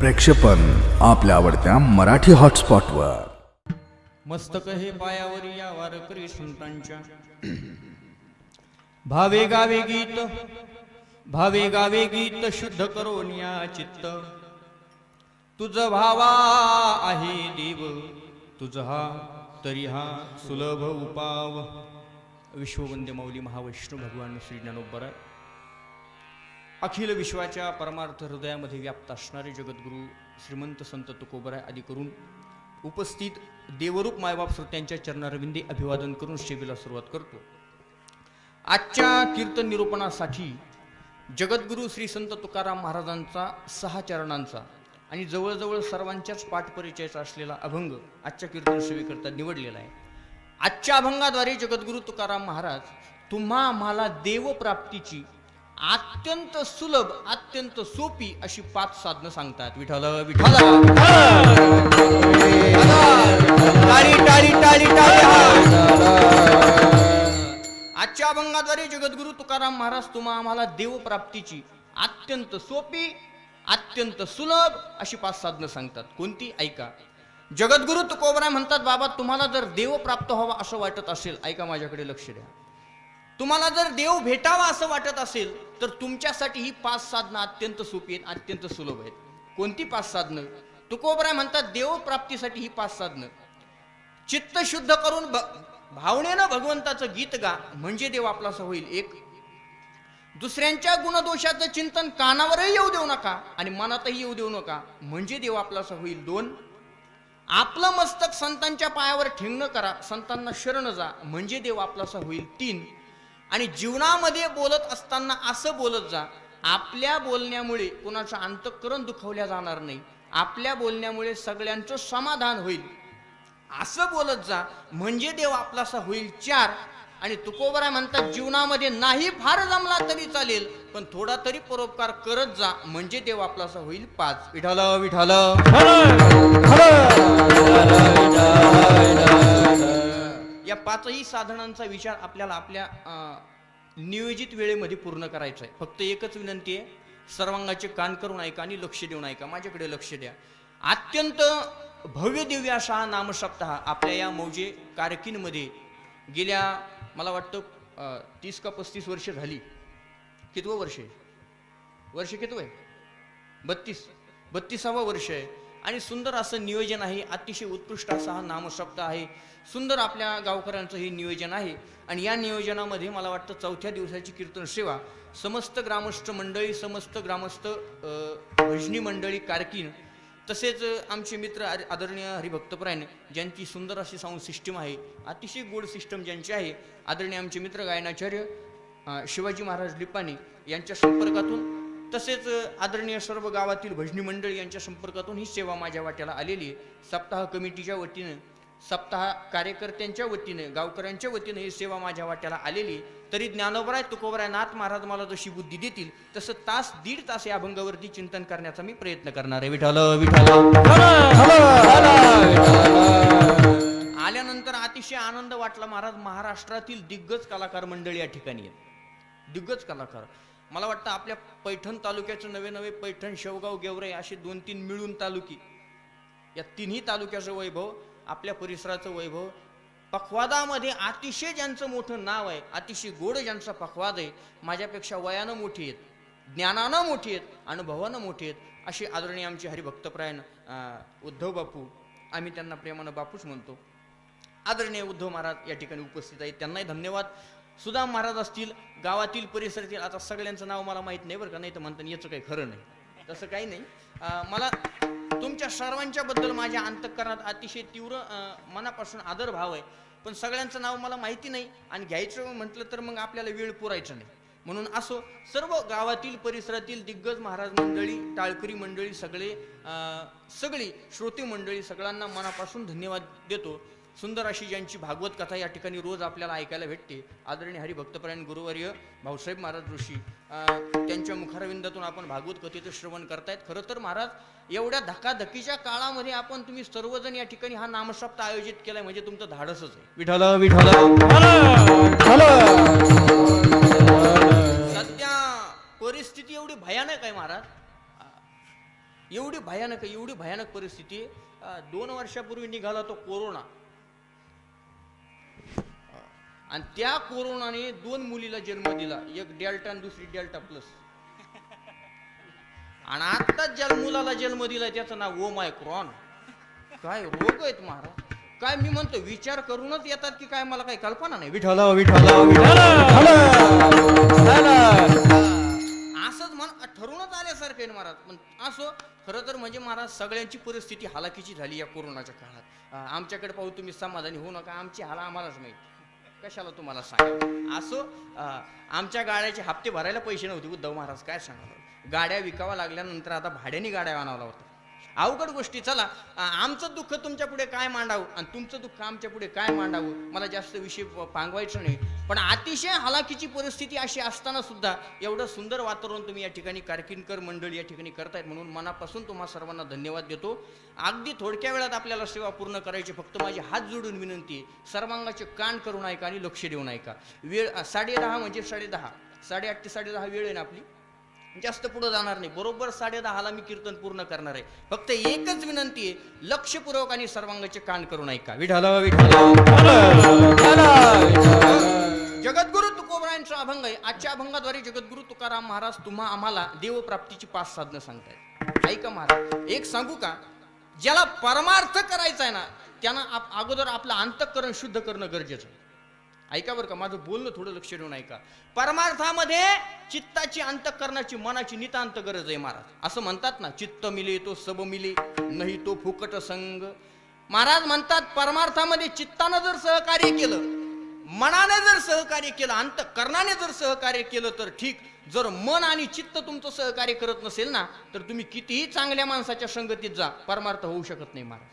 प्रक्षेपण आपल्या आवडत्या मराठी हॉटस्पॉटवर। मस्तक हे पायावर या वारकरी संतांच्या भावे गावे गीत, भावे गावे गीत शुद्ध करून या चित्त। तुझ भावा आहे देव, तुझ हा तरी हा सुलभ उपाव। विश्ववंद्य माऊली महावैष्णव भगवान श्री ज्ञानोबराय अखिल विश्वाच्या परमार्थ हृदयामध्ये व्याप्त असणारे जगद्गुरु श्रीमंत संत तुकोबराय आदी करून उपस्थित देवरूप मायबाप श्रोत्यांच्या चरणारविंदी अभिवादन करून सेवेला सुरुवात करतो। आजच्या कीर्तन निरूपणासाठी जगद्गुरु श्री संत तुकाराम महाराजांचा 6 चरणांचा आणि जवळजवळ सर्वांच्याच पाठपरिचयाचा असलेला अभंग आजच्या कीर्तन सेवेकरता निवडलेला आहे। आजच्या अभंगाद्वारे जगद्गुरु तुकाराम महाराज तुम्हा आम्हाला देवप्राप्तीची अत्यंत सुलभ, अत्यंत सोपी अशी 5 साधनं सांगतात। विठ्ठल विठ्ठल टाळी टाळी टाळी टाळी। आजच्या अभंगाद्वारे जगद्गुरु तुकाराम महाराज तुम्हा आम्हाला देवप्राप्तीची अत्यंत सोपी, अत्यंत सुलभ अशी 5 साधनं सांगतात। कोणती? ऐका। जगद्गुरु तुकोबराय म्हणतात, बाबा तुम्हाला जर देव प्राप्त व्हावा असं वाटत असेल, ऐका माझ्याकडे लक्ष द्या। तुम्हाला जर देव भेटावा असं वाटत असेल तर तुमच्यासाठी ही 5 साधनं अत्यंत सोपी आहेत, अत्यंत सुलभ आहेत। कोणती 5 साधनं? तुकोबराय म्हणतात, देव प्राप्तीसाठी ही 5 साधनं। चित्त शुद्ध करून भावनेनं भगवंताचं गीत गा म्हणजे देव आपलासा होईल 1। दुसऱ्यांच्या गुणदोषाचं चिंतन कानावरही येऊ देऊ नका आणि मनातही येऊ देऊ नका म्हणजे देव आपलासा होईल 2। आपलं मस्तक संतांच्या पायावर ठेंगणं करा, संतांना शरण जा म्हणजे देव आपलासा होईल 3। आणि जीवनामध्ये बोलत असताना असं बोलत जा, आपल्या बोलण्यामुळे कोणाचं अंतःकरण दुखावल्या जाणार नाही, आपल्या बोलण्यामुळे सगळ्यांचं समाधान होईल असं बोलत जा म्हणजे देव आपलासा होईल 4। आणि तुकोबराय म्हणतात, जीवनामध्ये नाही फार जमला तरी चालेल पण थोडा तरी परोपकार करत जा म्हणजे देव आपलासा होईल 5। विठ्ठल विठ्ठल या 5ही साधनांचा विचार आपल्याला आपल्या नियोजित वेळेमध्ये पूर्ण करायचा आहे। फक्त एकच विनंती आहे, सर्वांगाचे कान करून ऐका आणि लक्ष देऊन ऐका, माझ्याकडे लक्ष द्या। अत्यंत भव्य दिव्य असा नामसप्ताह आपल्या या मौजे कारकीनमध्ये गेल्या मला वाटतं 30 का 35 वर्ष झाली। कितवं वर्ष आहे? वर्ष कितवं आहे? 32वं वर्ष आहे। आणि सुंदर असं नियोजन आहे, अतिशय उत्कृष्ट असा हा नामसप्ताह आहे। सुंदर आपल्या गावकऱ्यांचं हे नियोजन आहे आणि या नियोजनामध्ये मला वाटतं 4थ्या दिवसाची कीर्तन सेवा समस्त ग्रामस्थ मंडळी, समस्त ग्रामस्थ भजनी मंडळी कारकीन, तसेच आमचे मित्र आदरणीय हरिभक्तपरायण ज्यांची सुंदर अशी साऊंड सिस्टम आहे, अतिशय गोड सिस्टम ज्यांची आहे, आदरणीय आमचे मित्र गायनाचार्य शिवाजी महाराज लिपाणे यांच्या संपर्कातून, तसेच आदरणीय सर्व गावातील भजनी मंडळी यांच्या संपर्कातून ही सेवा माझ्या वाट्याला आलेली आहे। सप्ताह कमिटीच्या वतीने, सप्ताह कार्यकर्त्यांच्या वतीने, गावकऱ्यांच्या वतीने ही सेवा माझ्या वाट्याला आलेली। तरी ज्ञानोबराय तुकोबराय नाथ महाराज मला जशी बुद्धी देतील तसं 1.5 तास या अभंगावरती चिंतन करण्याचा मी प्रयत्न करणार आहे। विठ्ठल विठ्ठल आल्यानंतर अतिशय आनंद वाटला। महाराज महाराष्ट्रातील दिग्गज कलाकार मंडळी या ठिकाणी आहेत, दिग्गज कलाकार। मला वाटतं आपल्या पैठण तालुक्याचे नवे पैठण, शेवगाव, गेवराई असे 2-3 मिळून तालुकी, या 3ही तालुक्याचं वैभव, आपल्या परिसराचं वैभव, पखवादामध्ये अतिशय ज्यांचं मोठं नाव आहे, अतिशय गोड ज्यांचा पखवाद आहे, माझ्यापेक्षा वयानं मोठी आहेत, ज्ञानानं मोठी आहेत, अनुभवानं मोठी आहेत, असे आदरणीय आमचे हरिभक्तपरायण उद्धव बापू, आम्ही त्यांना प्रेमानं बापूच म्हणतो, आदरणीय उद्धव महाराज या ठिकाणी उपस्थित आहेत, त्यांनाही धन्यवाद। सुदाम महाराज असतील, गावातील परिसरातील, आता सगळ्यांचं नाव मला माहीत नाही बरं का, नाही तर म्हणतात याचं काही खरं नाही, तसं काही नाही। मला तुमच्या सर्वांच्या बद्दल माझ्या अंतःकरणात अतिशय तीव्र मनापासून आदर भाव आहे, पण सगळ्यांचं नाव मला माहिती नाही आणि घ्यायचं म्हटलं तर मग आपल्याला वेळ पुरायचा नाही, म्हणून असो सर्व गावातील परिसरातील दिग्गज महाराज मंडळी, टाळकरी मंडळी, सगळी श्रोते मंडळी, सगळ्यांना मनापासून धन्यवाद देतो। सुंदर अशी ज्यांची भागवत कथा या ठिकाणी रोज आपल्याला ऐकायला भेटते, आदरणीय हरिभक्तपरायण गुरुवर्य भाऊसाहेब महाराज ऋषी, त्यांच्या मुखारविंदातून आपण भागवत कथेचं श्रवण करतायत। खरं तर महाराज एवढ्या धकाधकीच्या काळामध्ये आपण तुम्ही सर्वजण या ठिकाणी हा नामसप्ताह आयोजित केलाय म्हणजे तुमचं धाडसच आहे। विठ्ठल विठ्ठल सध्या परिस्थिती एवढी भयानक आहे महाराज, एवढी भयानक परिस्थिती. 2 वर्षापूर्वी निघाला तो कोरोना, आणि त्या कोरोनाने 2 मुलीला जन्म दिला, एक डेल्टा आणि दुसरी डेल्टा प्लस. आणि आत्ताच ज्या मुलाला जन्म दिला त्याचं नाव ओमायक्रॉन. काय रोग आहेत महाराज, काय मी म्हणतो विचार करूनच येतात की काय, मला काही कल्पना नाही. विठ्ठला विठ्ठला असंच ठरूनच आल्यासारखं आहे महाराज. पण असो, खरं तर म्हणजे महाराज सगळ्यांची परिस्थिती हालाकीची झाली या कोरोनाच्या काळात. आमच्याकडे पाहू तुम्ही समाधानी होऊ नका, आमची हाला आम्हालाच माहिती, कशाला तुम्हाला सांगा. असो, आमच्या गाड्याचे हप्ते भरायला पैसे नव्हते उद्धव महाराज, काय सांगा. गाड्या विकावा लागल्यानंतर आता भाड्याने गाड्या आणावला होता. अवघड गोष्टी. चला, आमचं दुःख तुमच्या पुढे काय मांडावं आणि तुमचं दुःख आमच्या पुढे काय मांडावं, मला जास्त विषय पांगवायचं नाही. पण अतिशय हालाकीची परिस्थिती अशी असताना सुद्धा एवढं सुंदर वातावरण तुम्ही या ठिकाणी कारकिनकर मंडळी या ठिकाणी करतायत, म्हणून मनापासून तुम्हा सर्वांना धन्यवाद देतो. अगदी थोडक्या वेळात आपल्याला सेवा पूर्ण करायची, फक्त माझी हात जोडून विनंती आहे, सर्वांगाचे कान करून ऐका आणि लक्ष देऊन ऐका. वेळ 10:30 म्हणजे 10:30, 8:30 ते 10:30 वेळ आहे ना आपली, जास्त पुढे जाणार नाही. बरोबर 10:30 मी कीर्तन पूर्ण करणार आहे. फक्त एकच विनंती आहे, लक्षपूर्वक आणि सर्वांगाचे कान करून ऐका. विठ्ठल जगद्गुरु तुकोबरायांचा अभंग आहे. आजच्या अभंगाद्वारे जगद्गुरु तुकाराम महाराज तुम्हा आम्हाला देवप्राप्तीची 5 साधनं सांगतायत. ऐका महाराज, एक सांगू का, ज्याला परमार्थ करायचा आहे ना, त्यानं अगोदर आपलं अंतःकरण शुद्ध करणं गरजेचं आहे. ऐका बरं का, माझं बोलणं थोडं लक्ष देऊन ऐका. परमार्थामध्ये चित्ताची, अंतःकरणाची, मनाची नितांत गरज आहे महाराज. असं म्हणतात ना, चित्त मिले तो सब मिले, नाही तो फुकट संग. महाराज म्हणतात, परमार्थामध्ये चित्तानं जर सहकार्य केलं, मनाने जर सहकार्य केलं, अंतःकरणाने जर सहकार्य केलं तर ठीक. जर मन आणि चित्त तुमचं सहकार्य करत नसेल ना, तर तुम्ही कितीही चांगल्या माणसाच्या संगतीत जा, परमार्थ होऊ शकत नाही महाराज.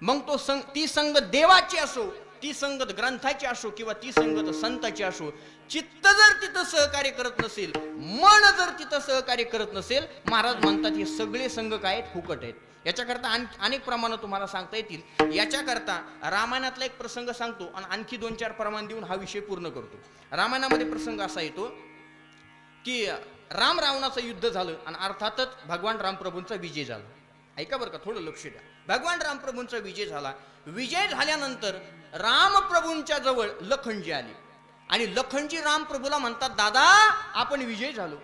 मग तो ती संगत देवाची असो, ती संगत ग्रंथाची असो, किंवा ती संगत संताची असो, चित्त जर तिथं सहकार्य करत नसेल, मन जर तिथं सहकार्य करत नसेल, महाराज म्हणतात हे सगळे संघ काय आहेत, फुकट आहेत. याच्याकरता अनेक प्रमाण तुम्हाला सांगता येतील. याच्याकरता रामायणातला एक प्रसंग सांगतो आणि आणखी 2-4 प्रमाण देऊन हा विषय पूर्ण करतो. रामायणामध्ये प्रसंग असा येतो की राम रावणाचं युद्ध झालं आणि अर्थातच भगवान रामप्रभूंचा विजय झाला. ऐका बरं का, थोडं लक्ष द्या. भगवान रामप्रभूंचा विजय झाला. विजय झाल्यानंतर रामप्रभूंच्या जवळ लखनजी आले आणि लखनजी रामप्रभूला म्हणतात, दादा आपण विजय झालो.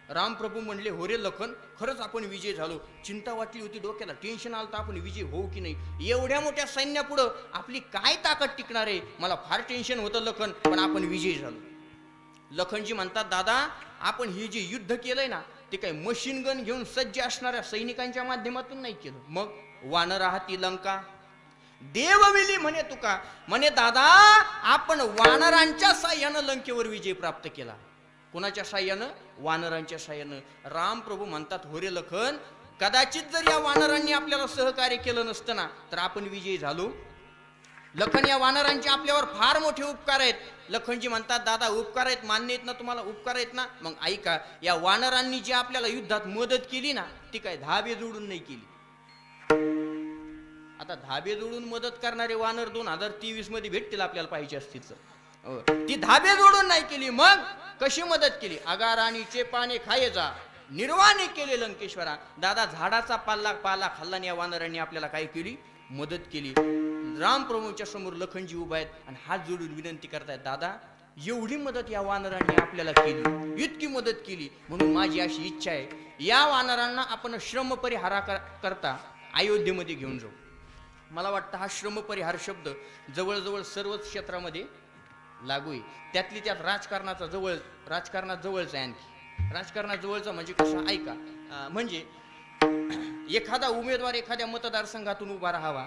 रामप्रभू म्हणले, हो रे लखन, खरंच आपण विजय झालो. चिंता वाटली होती डोक्याला, टेन्शन आलं तर आपण विजय होऊ की नाही, एवढ्या मोठ्या सैन्यापुढं आपली काय ताकद टिकणार आहे, मला फार टेन्शन होतं लखन, पण आपण विजय झालो. लखनजी म्हणतात, दादा आपण हे जे युद्ध केलंय ना, ते काही मशीन गन घेऊन सज्ज असणाऱ्या सैनिकांच्या माध्यमातून नाही केलं. मग वानर हाती लंका देवविली म्हणे तुका. म्हणे दादा आपण वानरांच्या साह्यानं लंकेवर विजय प्राप्त केला. कोणाच्या साह्यानं? वानरांच्या साह्यानं. रामप्रभू म्हणतात, हो रे लखन, कदाचित जर या वानरांनी आपल्याला सहकार्य केलं नसतं ना, तर आपण विजयी झालो. लखन, या वानरांचे आपल्यावर फार मोठे उपकार आहेत. लखनजी म्हणतात, दादा उपकार आहेत, मान्य आहेत ना तुम्हाला, उपकार आहेत ना, मग ऐका, या वानरांनी जी आपल्याला युद्धात मदत केली ना, ती काय धाबे जोडून नाही केली. आता धाबे जोडून मदत करणारे वानर 2023 मध्ये भेटतील आपल्याला पाहिजे असतील. ती धाबे जोडून नाही केली, मग कशी मदत केली? अगाराणीचे पाने खाये जा, निर्वाणी केले लंकेश्वरा. दादा झाडाचा पाला खाल्ला, या वानरांनी आपल्याला काय केली? मदत केली. रामप्रभूंच्या समोर लखनजी उभा आहेत आणि हात जोडून विनंती करतायत, दादा एवढी मदत या वानरांनी आपल्याला केली, इतकी मदत केली, म्हणून माझी अशी इच्छा आहे, या वानरांना आपण श्रम परिहारा करता अयोध्येमध्ये घेऊन जाऊ. मला वाटतं हा श्रम परिहार शब्द जवळजवळ सर्वच क्षेत्रामध्ये लागू आहे. त्यातली त्यात राजकारणात जवळचा आहे. आणखी राजकारणात जवळचा म्हणजे कसं? ऐका, म्हणजे एखादा उमेदवार एखाद्या मतदारसंघातून उभा राहावा,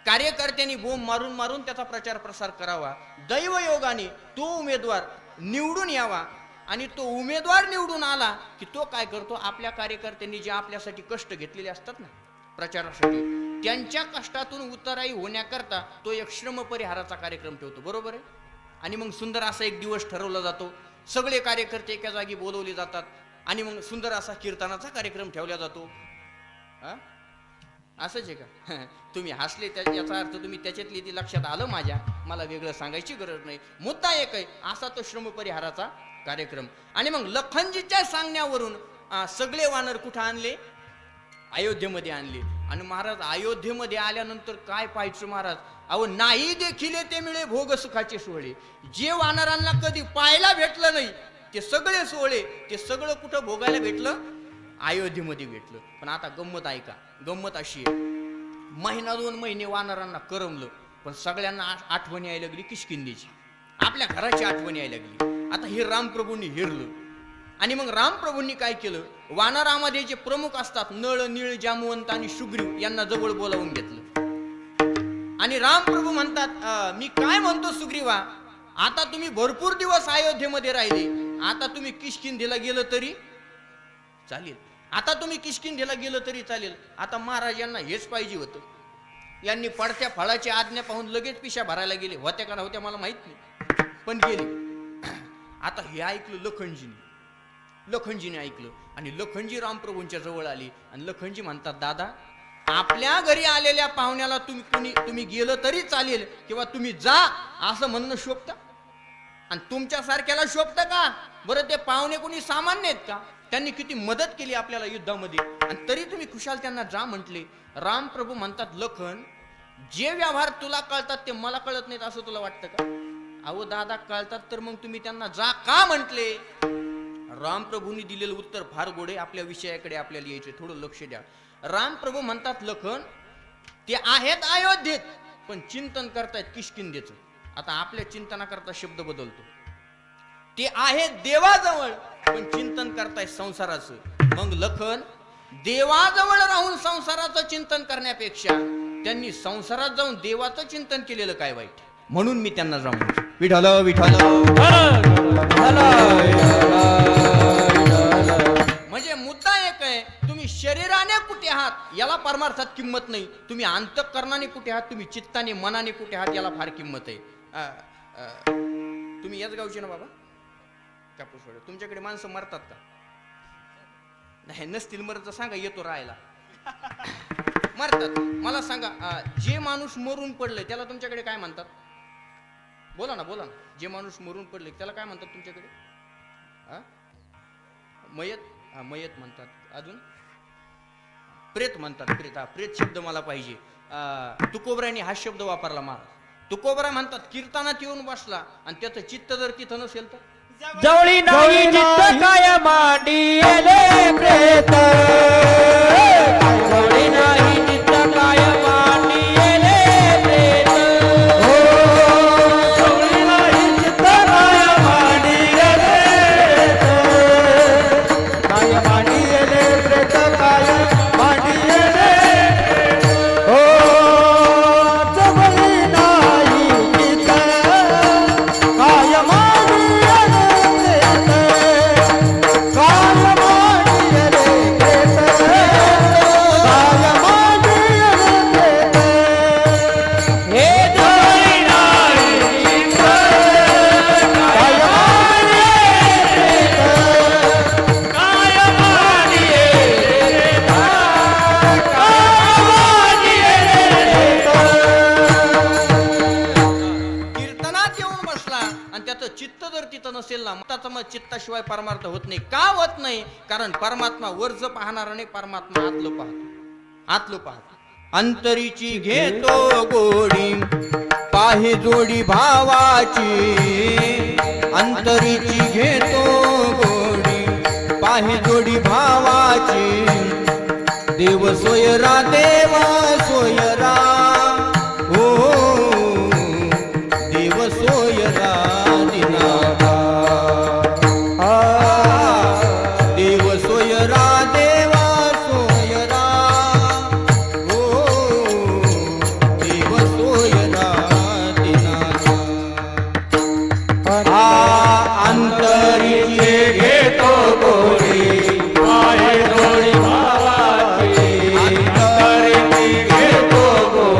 कार्यकर्त्यांनी बोंब मारून मारून त्याचा प्रचार प्रसार करावा, दैवयोगाने तो उमेदवार निवडून यावा, आणि तो उमेदवार निवडून आला की तो काय करतो, आपल्या कार्यकर्त्यांनी जे आपल्यासाठी कष्ट घेतलेले असतात ना प्रचारासाठी, त्यांच्या कष्टातून उतराई होण्याकरता तो एक श्रम परिहाराचा कार्यक्रम ठेवतो. बरोबर आहे? आणि मग सुंदर असा एक दिवस ठरवला जातो, सगळे कार्यकर्ते एका जागी बोलवले जातात आणि मग सुंदर असा कीर्तनाचा कार्यक्रम ठेवला जातो. असंच आहे का? तुम्ही हसले, याचा अर्थ तुम्ही त्याच्यातली ती लक्षात आलं माझ्या, मला वेगळं सांगायची गरज नाही. मुद्दा एक आहे, असा तो श्रम परिहाराचा कार्यक्रम. आणि मग लखनजीच्या सांगण्यावरून सगळे वानर कुठं आणले? अयोध्येमध्ये आणले. आणि महाराज अयोध्येमध्ये आल्यानंतर काय पाहायचं महाराज, अहो नाही देखील ते मिळे भोग सुखाचे सोहळे. जे वानरांना कधी पाहायला भेटलं नाही ते सगळे सोहळे, ते सगळं कुठं भोगायला भेटलं, अयोध्येमध्ये भेटलं. पण आता गंमत ऐका, गंमत अशी आहे, महिना 2 महिने वानरांना करमलं, पण सगळ्यांना आठवण यायला लागली किष्किंधेची, आपल्या घराची आठवण यायला लागली. आता हे रामप्रभूंनी हिरलं. आणि मग रामप्रभूंनी काय केलं, वानरामध्ये जे प्रमुख असतात नळ, नीळ, जामवंत आणि शुग्रीव यांना जवळ बोलावून घेतलं. आणि रामप्रभू म्हणतात, मी काय म्हणतो सुग्रीवा, आता तुम्ही भरपूर दिवस अयोध्येमध्ये राहिले, आता तुम्ही किष्किंधेला गेलं तरी चालेल, आता तुम्ही किष्किंधेला गेलं तरी चालेल. आता महाराज यांना हेच पाहिजे होतं. यांनी पडत्या फळाची आज्ञा पाहून लगेच पिशा भरायला गेले, होत्या का नव्हत्या मला माहित नाही, पण गेले. आता हे ऐकलं लखनजीने ऐकलं आणि लखनजी रामप्रभूंच्या जवळ आली. आणि लखनजी म्हणतात, दादा आपल्या घरी आलेल्या पाहुण्याला तुम्ही गेलं तरी चालेल किंवा तुम्ही जा असं म्हणणं शोभतं? आणि तुमच्या सारख्याला शोभतं का बरं? ते पाहुणे कोणी सामान्य आहेत का? त्यांनी किती मदत केली आपल्याला युद्धामध्ये, आणि तरी तुम्ही खुशाल त्यांना जा म्हटले. रामप्रभू म्हणतात, लखन जे व्यवहार तुला कळतात ते मला कळत नाहीत असं तुला वाटतं का? अहो दादा कळतात तर मग तुम्ही त्यांना जा का म्हटले? रामप्रभूंनी दिलेलं उत्तर फार गोडे. आपल्या विषयाकडे आपल्याला यायचे, थोडं लक्ष द्या. रामप्रभू म्हणतात, लखन ते आहेत अयोध्येत पण चिंतन करतायत किष्किंधेचं. आता आपल्या चिंतनाकरता शब्द बदलतो, ते आहेत देवाजवळ पण चिंतन करतायत संसाराचं. मग लखन देवाजवळ राहून संसाराचं चिंतन करण्यापेक्षा त्यांनी संसारात जाऊन देवाचं चिंतन केलेलं काय वाईट? म्हणून मी त्यांना जाऊन विठ्ठल विठ्ठल. म्हणजे मुद्दा एक आहे, तुम्ही शरीराने कुठे आहात याला परमार्थात किंमत नाही, तुम्ही अंतःकरणाने कुठे आहात, तुम्ही चित्ताने मनाने कुठे आहात याला फार किंमत आहे. तुम्ही याच गावचे ना बाबा? कापूसवाडा. तुमच्याकडे माणसं मरतात का? नाही, नसतील मरत तर सांगा, येतो राहायला. मरतात. मला सांगा, जे माणूस मरून पडले त्याला तुमच्याकडे काय म्हणतात? बोला ना. जे माणूस मरून पडले त्याला काय म्हणतात तुमच्याकडे? मयत. मयत म्हणतात. अजून प्रेत म्हणतात. प्रेत शब्द मला पाहिजे. तुकोबऱ्याने हा शब्द वापरला महाराज. तुकोबरा म्हणतात, कीर्तनात येऊन बसला आणि त्याचं चित्त जर तिथं नसेल तर जवळी नाही चित्त काय मांडी प्रेत, जवळी नाही चित्त काय मांडी प्रेत, हो जवळी नाही चित्त काय मांडी प्रेत, काय मांडी प्रेत, काय मांडी हो जवळी नाही चित्त काय मांडी चित्त जर तिथं नसेल ना, मग चित्ताशिवाय परमार्थ होत नाही. का होत नाही? कारण परमात्मा वरच पाहणार नाही, परमात्मा आतलं पाहतो. अंतरीची घेतो गोडी पाहे जोडी भावाची, अंतरीची घेतो गोडी पाहे जोडी भावाची, देव सोयरा देव सोयरा, हो देव सोयरा देव सोयरा देवा सोयरा, हो देव सोयरा दिनाचा. अंतरीचे घेतो गोडी पाहे जोडी भावाची, अंतरीचे घेतो गोडी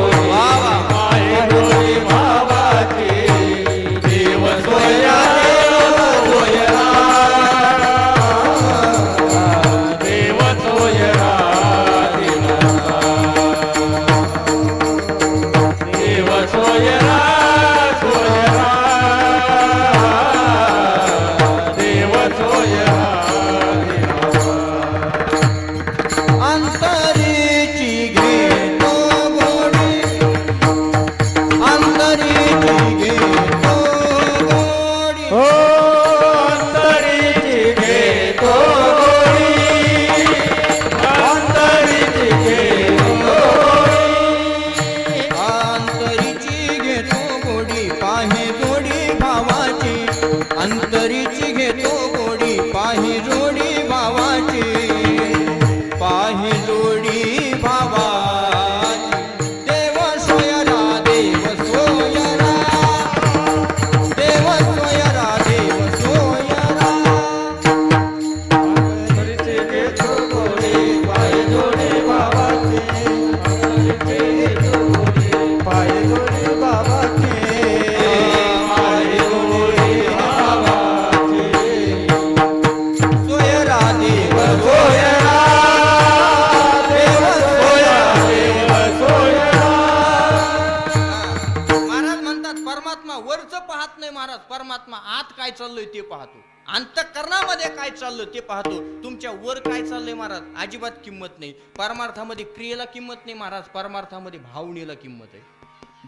काय चाललंय ते पाहतो, अंतःकरणामध्ये काय चाललं ते पाहतो. तुमच्या वर काय चाललंय महाराज अजिबात किंमत नाही. परमार्थामध्ये क्रियेला किंमत नाही महाराज, परमार्थामध्ये भावनेला किंमत आहे.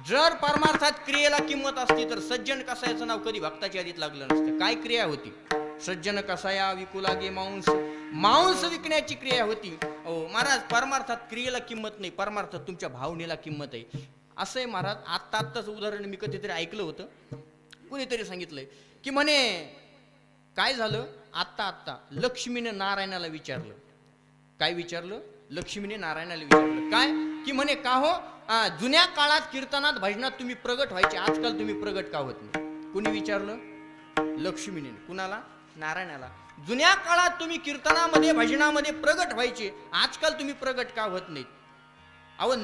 जर परमार्थात क्रियेला किंमत असती तर सज्जन कसायाचं नाव कधी भक्ताच्या आधीत लागलं नसतं. काय क्रिया होती? सज्जन कसाया विकुलागे मांस, मांस विकण्याची क्रिया होती. हो महाराज, परमार्थात क्रियेला किंमत नाही, परमार्थात तुमच्या भावनेला किंमत आहे. असं आहे महाराज. आत्ताच उदाहरण मी कधीतरी ऐकलं होतं, कुणीतरी सांगितलंय की म्हणे काय झालं, आत्ता लक्ष्मीने नारायणाला विचारलं. काय विचारलं? लक्ष्मीने नारायणाला विचारलं काय की म्हणे का हो जुन्या काळात कीर्तनात भजनात तुम्ही प्रगट व्हायचे, आजकाल तुम्ही प्रगट का होत नाही? कुणी विचारलं? लक्ष्मीने. कुणाला? नारायणाला. जुन्या काळात तुम्ही कीर्तनामध्ये भजनामध्ये प्रगट व्हायचे, आजकाल तुम्ही प्रगट का होत नाहीत? अहो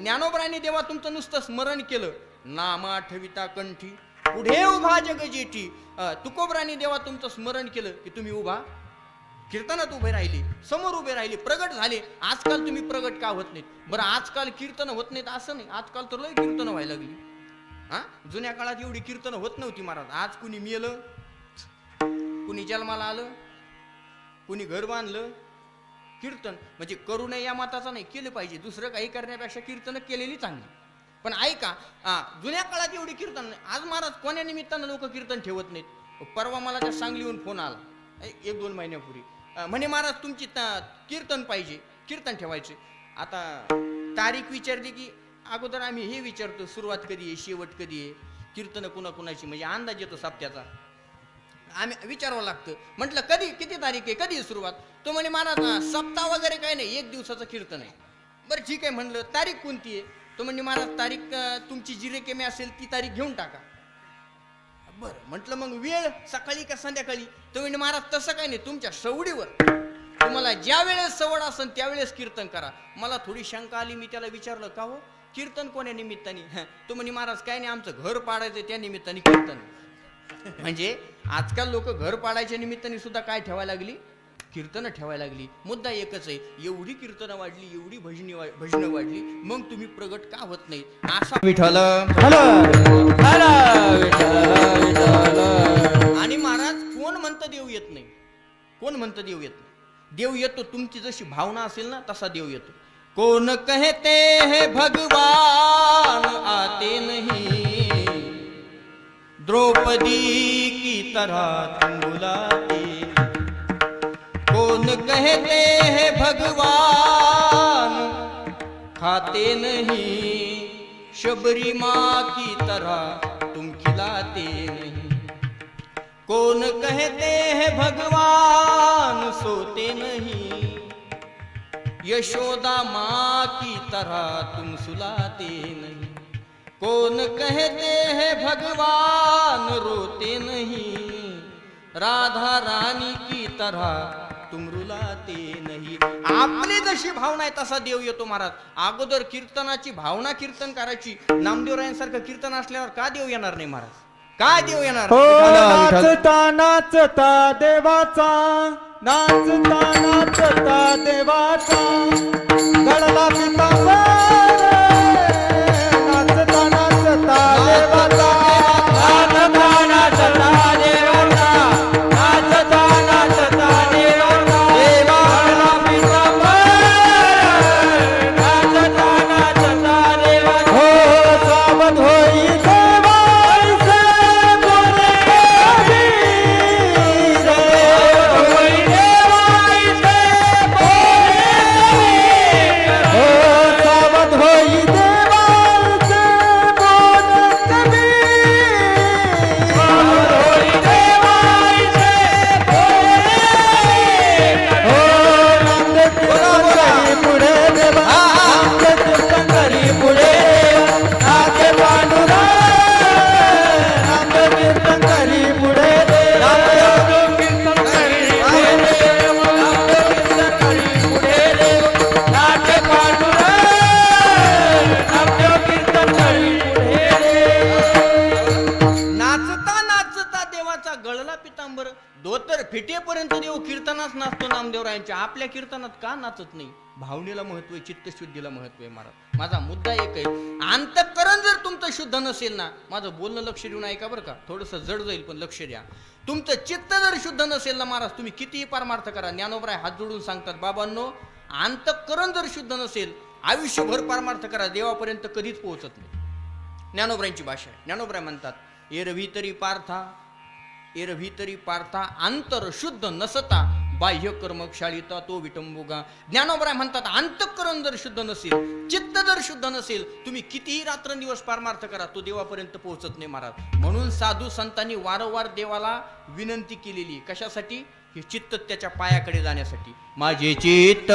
ज्ञानोबराने देवा तुमचं नुसतं स्मरण केलं, नाम आठविता कंठी पुढे उभा जग जेठी. तुकोबराने देवा तुमचं स्मरण केलं की तुम्ही उभा कीर्तनात उभे राहिले, समोर उभे राहिले, प्रगट झाले. आजकाल तुम्ही प्रगट का होत नाहीत? बरं आजकाल कीर्तन होत नाहीत असं नाही, आजकाल तर लय कीर्तन व्हायला लागली. जुन्या काळात एवढी कीर्तन होत नव्हती महाराज. आज कुणी मेलं, कुणी जन्माला आलं, कुणी घर बांधलं, कीर्तन म्हणजे करू नये या मताचा नाही, केलं पाहिजे. दुसरं काही करण्यापेक्षा कीर्तन केलेली चांगली. पण ऐका, जुन्या काळात एवढी कीर्तन नाही. आज महाराज कोण्या निमित्तानं लोक कीर्तन ठेवत नाहीत? परवा मला त्या सांगलीहून फोन आला 1-2 महिन्यापूर्वी, म्हणे महाराज तुमची कीर्तन पाहिजे, कीर्तन ठेवायचे. आता तारीख विचारली की अगोदर आम्ही हे विचारतो सुरुवात कधी आहे, शेवट कधी आहे, कीर्तन कुणाकुणाची म्हणजे अंदाज येतो सप्त्याचा, आम्ही विचारावं लागतं. म्हटलं कधी, किती तारीख आहे, कधी आहे सुरुवात? तो म्हणे महाराज सप्ताह वगैरे काही नाही, 1 दिवसाचं कीर्तन आहे. बरं ठीक आहे म्हणलं, तारीख कोणती आहे? तो म्हणजे महाराज तारीख तुमची जी रेकेमी असेल ती तारीख घेऊन टाका. बरं म्हटलं मग वेळ सकाळी का संध्याकाळी? तो म्हणजे महाराज तसं काही नाही, तुमच्या सवडीवर, तुम्हाला ज्या वेळेस सवड असेल त्यावेळेस कीर्तन करा. मला थोडी शंका आली, मी त्याला विचारलं का हो कीर्तन कोण्या निमित्ताने? तो म्हणजे महाराज काय नाही, आमचं घर पाडायचं त्या निमित्ताने कीर्तन. म्हणजे आजकाल लोक घर पाडायच्या निमित्ताने सुद्धा काय ठेवायला लागली? कीर्तन ठेवायला लागली. मुद्दा एकच आहे, एवढी कीर्तनं वाढली, एवढी भजनं वाढली, मग तुम्ही प्रगट का होत नाही? असा विठ्ठल आणि महाराज कोण म्हणतं देव येत नाही? कोण म्हणतं देव येत नाही? देव येतो, तुमची जशी भावना असेल ना तसा देव येतो. कोण कहते हैं भगवान आते नहीं, द्रौपदी की तरह तुम बुलाते. कौन कहते हैं भगवान खाते नहीं, शबरी माँ की तरह तुम खिलाते नहीं. कौन कहते हैं भगवान सोते नहीं, यशोदा माँ की तरह तुम सुलाते नहीं. कौन कहते हैं भगवान रोते नहीं, राधा रानी की तरह तुम रुलाते नहीं. आपली जशी भावना आहे तसा देव येतो महाराज. अगोदर कीर्तनाची भावना कीर्तन करायची. नामदेवरायांसारखं कीर्तन असल्यावर का देव येणार नाही महाराज? काय देव येणार? नाचता नाचता देवाचा, नाचता नाचता देवाचा गळला पितांबर, नाचता नाचता देवाचा, नाचता नाचता देवाचा, नाचता नाचता देवाचा, देवा गळला पितांबर, नाचता नाचता देवाचा. हो सावध होई देवा ज्ञानोबरायांच्या. आपल्या कीर्तनात का नाचत नाही? भावनेला महत्व आहे, चित्तशुद्धीला महत्व आहे महाराज. माझा मुद्दा एक आहे, अंतःकरण जर तुमचं शुद्ध नसेल ना, माझं बोलणं लक्ष देऊन ऐका बरं का, थोडंसं जड जाईल पण लक्ष द्या. तुमचं चित्त जर शुद्ध नसेल ना महाराज, तुम्ही कितीही परमार्थ करा. ज्ञानोबराय हात जोडून सांगतात, बाबांनो, अंतःकरण जर शुद्ध नसेल, आयुष्यभर परमार्थ करा, देवापर्यंत कधीच पोहोचत नाही. ज्ञानोबरायांची भाषा आहे. ज्ञानोबराय म्हणतात, एरवी तरी पार्था अंतर शुद्ध नसता, बाह्य कर्म क्षाळिता तो विटंबुगा. ज्ञानोबराय म्हणतात, अंतःकरण जर शुद्ध नसेल, चित्त जर शुद्ध नसेल, तुम्ही कितीही रात्रंदिवस परमार्थ करा, तो देवापर्यंत पोहोचत नाही महाराज. म्हणून साधू संतांनी वारंवार देवाला विनंती केलेली. कशासाठी? हे चित्त त्याच्या पायाकडे जाण्यासाठी. माझे चित्त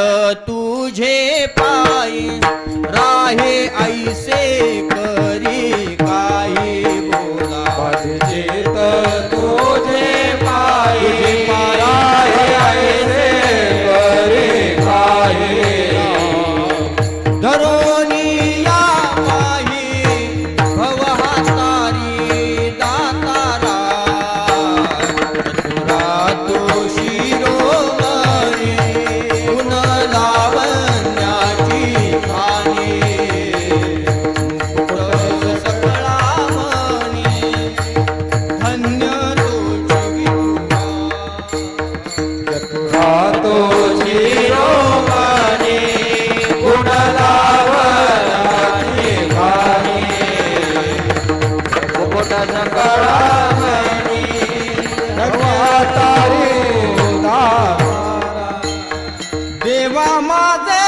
तुझे पायी राहे ऐसे करी काही बोला. माझे चित्त तुझे पायी राहे ऐसे करी काही धरोनी या पाही भवहातारी दातारा. तो शिरोमणी गुण लावण्याची खाणी मुकुट सकळा मणी धन्य तुझी चतुरा तो शिरोमणी गुण लावण्याची खाणी मुकुट सकळा देवा माझे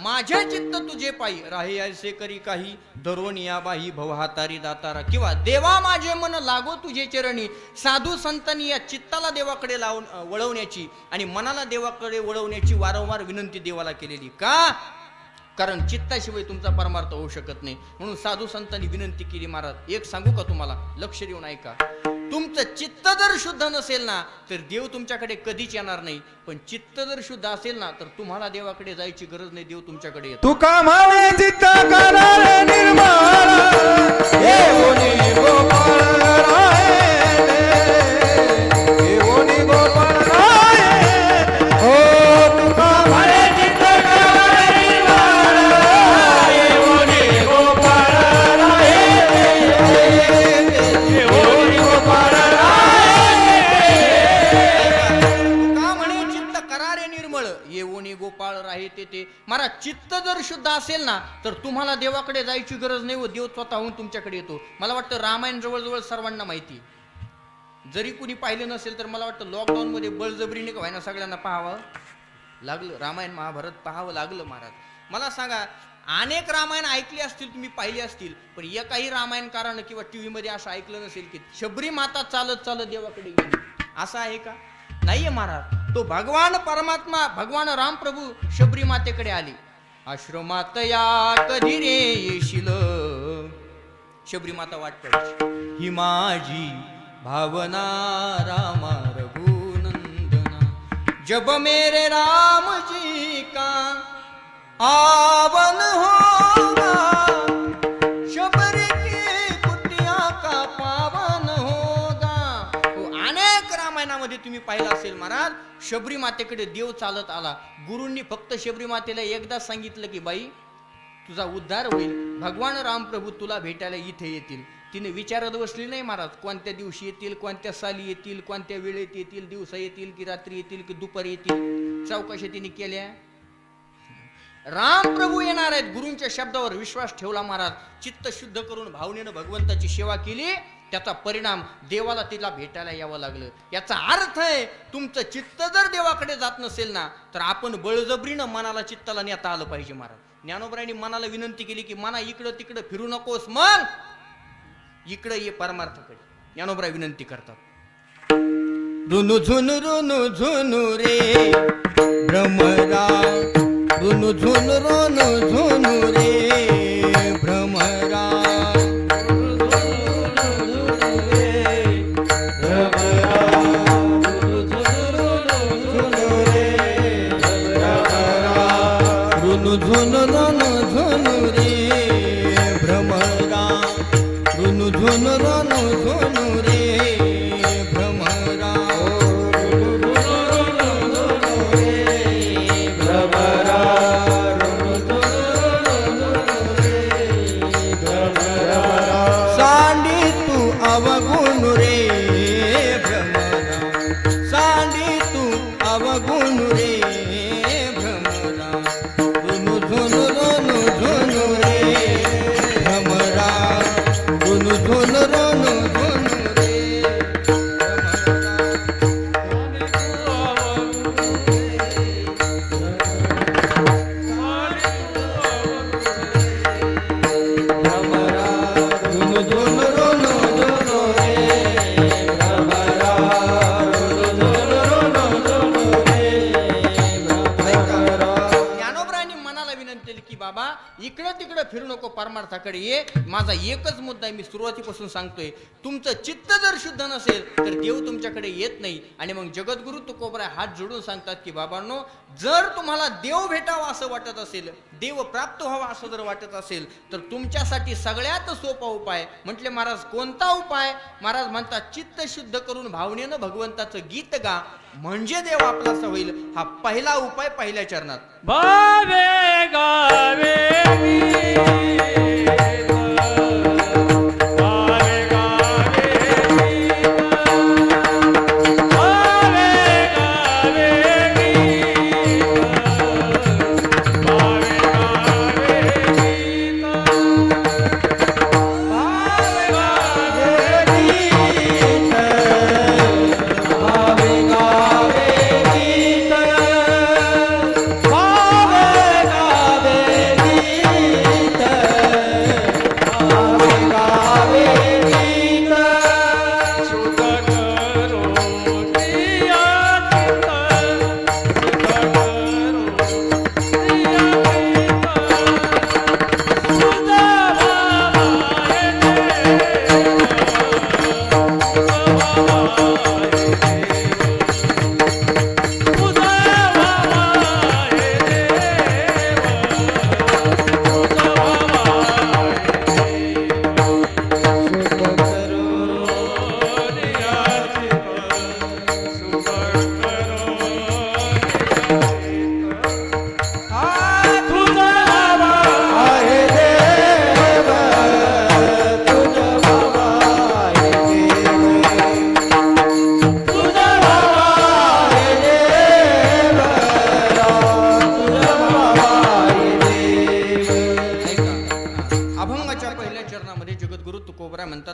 माझे चित्त तुझे पायी राहे ऐसे करी काही धरोनिया बाही भवहातारी दातारा. किंवा देवा माझे मन लागो तुझे चरणी. साधू संतांनी या चित्ताला देवाकडे लावून वळवण्याची आणि मनाला देवाकडे वळवण्याची वारंवार विनंती देवाला केलेली. का? कारण चित्ताशिवाय तुमचा परमार्थ होऊ शकत नाही. म्हणून साधू संतांनी विनंती केली. महाराज एक सांगू का तुम्हाला, लक्ष देऊन ऐका. तुमचं चित्त जर शुद्ध नसेल ना, तर देव तुमच्याकडे कधीच येणार नाही. पण चित्त जर शुद्ध असेल ना, तर तुम्हाला देवाकडे जायची गरज नाही, देव तुमच्याकडे येतो. तुका म्हणे चित्त करा निर्मळ येऊनी गोपाळ राये, येऊनी गोपाळ राये. हो तुका म्हणे चित्त करा निर्मळ येऊनी गोपाळ राये, येऊनी गोपाळ येऊनी गोपाळ राहे ते. महाराज चित्त जर शुद्ध असेल ना, तर तुम्हाला देवाकडे जायची गरज नाही व देव स्वतःहून तुमच्याकडे येतो. मला वाटतं रामायण जवळजवळ सर्वांना माहिती. जरी कुणी पाहिलं नसेल तर मला वाटतं लॉकडाऊन मध्ये बळजबरीने का व्हायना सगळ्यांना पाहावं लागलं. रामायण महाभारत पाहावं लागलं. महाराज मला सांगा, अनेक रामायण ऐकली असतील, तुम्ही पाहिली असतील, पण एकही रामायणकारानं किंवा टीव्ही मध्ये असं ऐकलं नसेल की शबरी माता चालत चालत देवाकडे गेली. असं आहे का? नाहीये महाराज. तो भगवान परमात्मा भगवान राम प्रभू शबरी मातेकडे आले. आश्रमात या कधी रे येशील, शबरी माता वाट पाहिजे. ही माझी भावना रामा रघुनंदना, जब मेरे राम जी का आवन होगा शबरी की कुटिया का पावन होगा. अनेक रामायणामध्ये तुम्ही पाहिलं असेल महाराज, शबरी मातेकडे देव चालत आला. गुरूंनी फक्त शबरी मातेला एकदा सांगितलं की बाई तुझा उद्धार होईल, भगवान रामप्रभू तुला भेटायला इथे येतील. तिने विचारत बसली नाही महाराज, कोणत्या दिवशी येतील, कोणत्या साली येतील, कोणत्या वेळेत येतील, दिवसा येतील की रात्री येतील की दुपारी येतील. चौकशा तिने केल्या. रामप्रभू येणार आहेत, गुरूंच्या शब्दावर विश्वास ठेवला महाराज. चित्त शुद्ध करून भावनेनं भगवंताची सेवा केली. त्याचा परिणाम देवाला तिला भेटायला यावं लागलं. याचा अर्थ आहे तुमचं चित्त जर देवाकडे जात नसेल ना, तर आपण बळजबरीनं मनाला चित्ताला नेता आलं पाहिजे महाराज. ज्ञानोबरायांनी मनाला विनंती केली की मना इकडं तिकडं फिरू नकोस, मग इकडं ये परमार्थाकडे. ज्ञानोबराय विनंती करतात. रुनु झुनु रुनु झुनु रे भ्रमरा, रुनु झुनु रुनु झुनु रे भ्रमरा, रुनु झुनु रुनु झुनु रे भ्रमरा, रुनु झुनु रुनु झुनु रे भ्रमरा, सांडी तू अवगुण रे भ्रमरा, सांडी तू अवगुण रे भ्रमरा, रुनु झुनु रुनु झुनु रे भ्रमरा, रुनु झुनु रुनु झुनु रे भ्रमरा, रुनु झुनु रुनु झुनु रे भ्रमरा, रुनु झुनु रुनु झुनु रे भ्रमरा. ज्ञानोबरायांनी मनाला विनंती केली की बाबा इकडं तिकडं फिरू नको, परमार्थाकडे ये. माझा एकच मुद्दा आहे, मी सुरुवातीपासून सांगतोय, तुमचं चित्त जर शुद्ध नसेल तर देव तुमच्याकडे येत नाही. आणि मग जगद्गुरु तुकोबराय हात जोडून सांगतात की बाबांनो, जर तुम्हाला देव भेटावा असं वाटत असेल, देव प्राप्त व्हावा असं जर वाटत असेल, तर तुमच्यासाठी सगळ्यात सोपा उपाय म्हटले महाराज. कोणता उपाय? महाराज म्हणतात चित्त शुद्ध करून भावनेनं भगवंताचं गीत गा, म्हणजे देव आपलासा होईल. हा पहिला उपाय पहिल्या चरणात. भावे गावे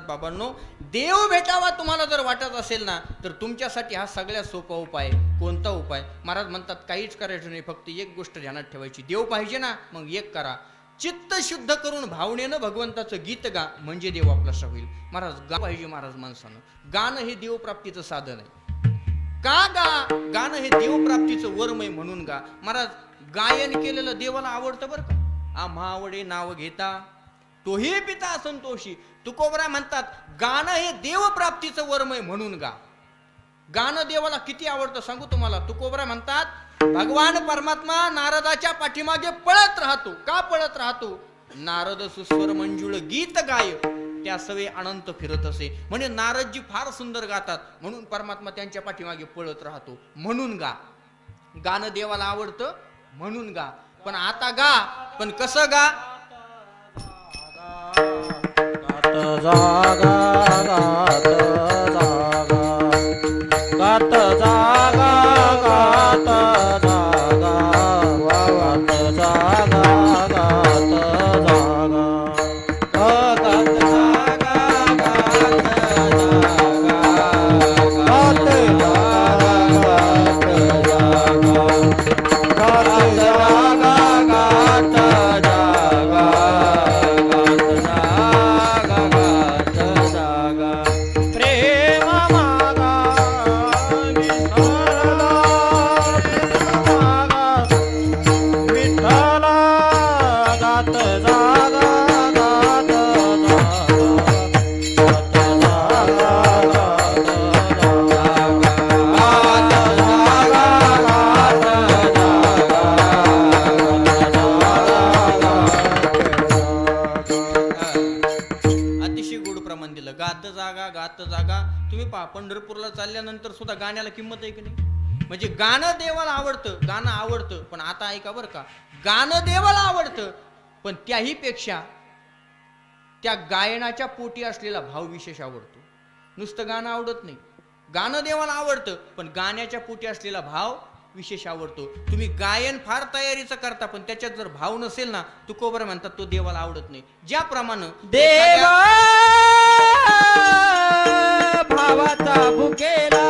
बाबांनो, देव भेटावा तुम्हाला जर वाटत असेल ना, तर तुमच्यासाठी हा सगळ्यात सोपा उपाय. कोणता उपाय? महाराज म्हणतात काहीच करायचं नाही, फक्त एक गोष्ट ध्यानात ठेवायची. देव पाहिजे ना, मग एक करा, चित्त शुद्ध करून भावनेनं भगवंताचं गीत गा, म्हणजे देव आपलासा होईल. महाराज गा पाहिजे. महाराज माणसानं गाणं हे देवप्राप्तीचं साधन आहे. का गा? गाणं हे देवप्राप्तीचं वर्मय म्हणून गा. महाराज गायन केलेलं देवाला आवडतं बरं का. आम्हा आवडे नाव घेता तोही पिता संतोषी. तुकोबराय म्हणतात गाणं हे देवप्राप्तीचं वर्मय म्हणून गा. गाणं देवाला किती आवडतं सांगू तुम्हाला. तुकोबराय म्हणतात भगवान परमात्मा नारदाच्या पाठीमागे पळत राहतो. का पळत राहतो? नारद सुस्वर मंजुळ गीत गाय त्या सवे अनंत फिरत असे. म्हणजे नारदजी फार सुंदर गातात म्हणून परमात्मा त्यांच्या पाठीमागे पळत राहतो. म्हणून गा. गाणं देवाला आवडतं म्हणून गा. पण आता गा, पण कसं गा? पंढरपूरला चालल्यानंतर सुद्धा गाण्याला किंमत आहे की नाही? म्हणजे गाणं देवाला आवडतं, गाणं आवडतं. पण आता ऐका बरं का, गाणं देवाला आवडतं पण त्याही पेक्षा त्या गायनाच्या पोटी असलेला भाव विशेष आवडतो. नुसतं गाणं आवडत नाही. गाणं देवाला आवडतं पण गाण्याच्या पोटी असलेला भाव विशेष आवडतो. तुम्ही गायन फार तयारीचं करता पण त्याच्यात जर भाव नसेल ना, तुकोबर म्हणतात तो देवाला आवडत नाही. ज्याप्रमाणे देवा भावाचा भुकेला,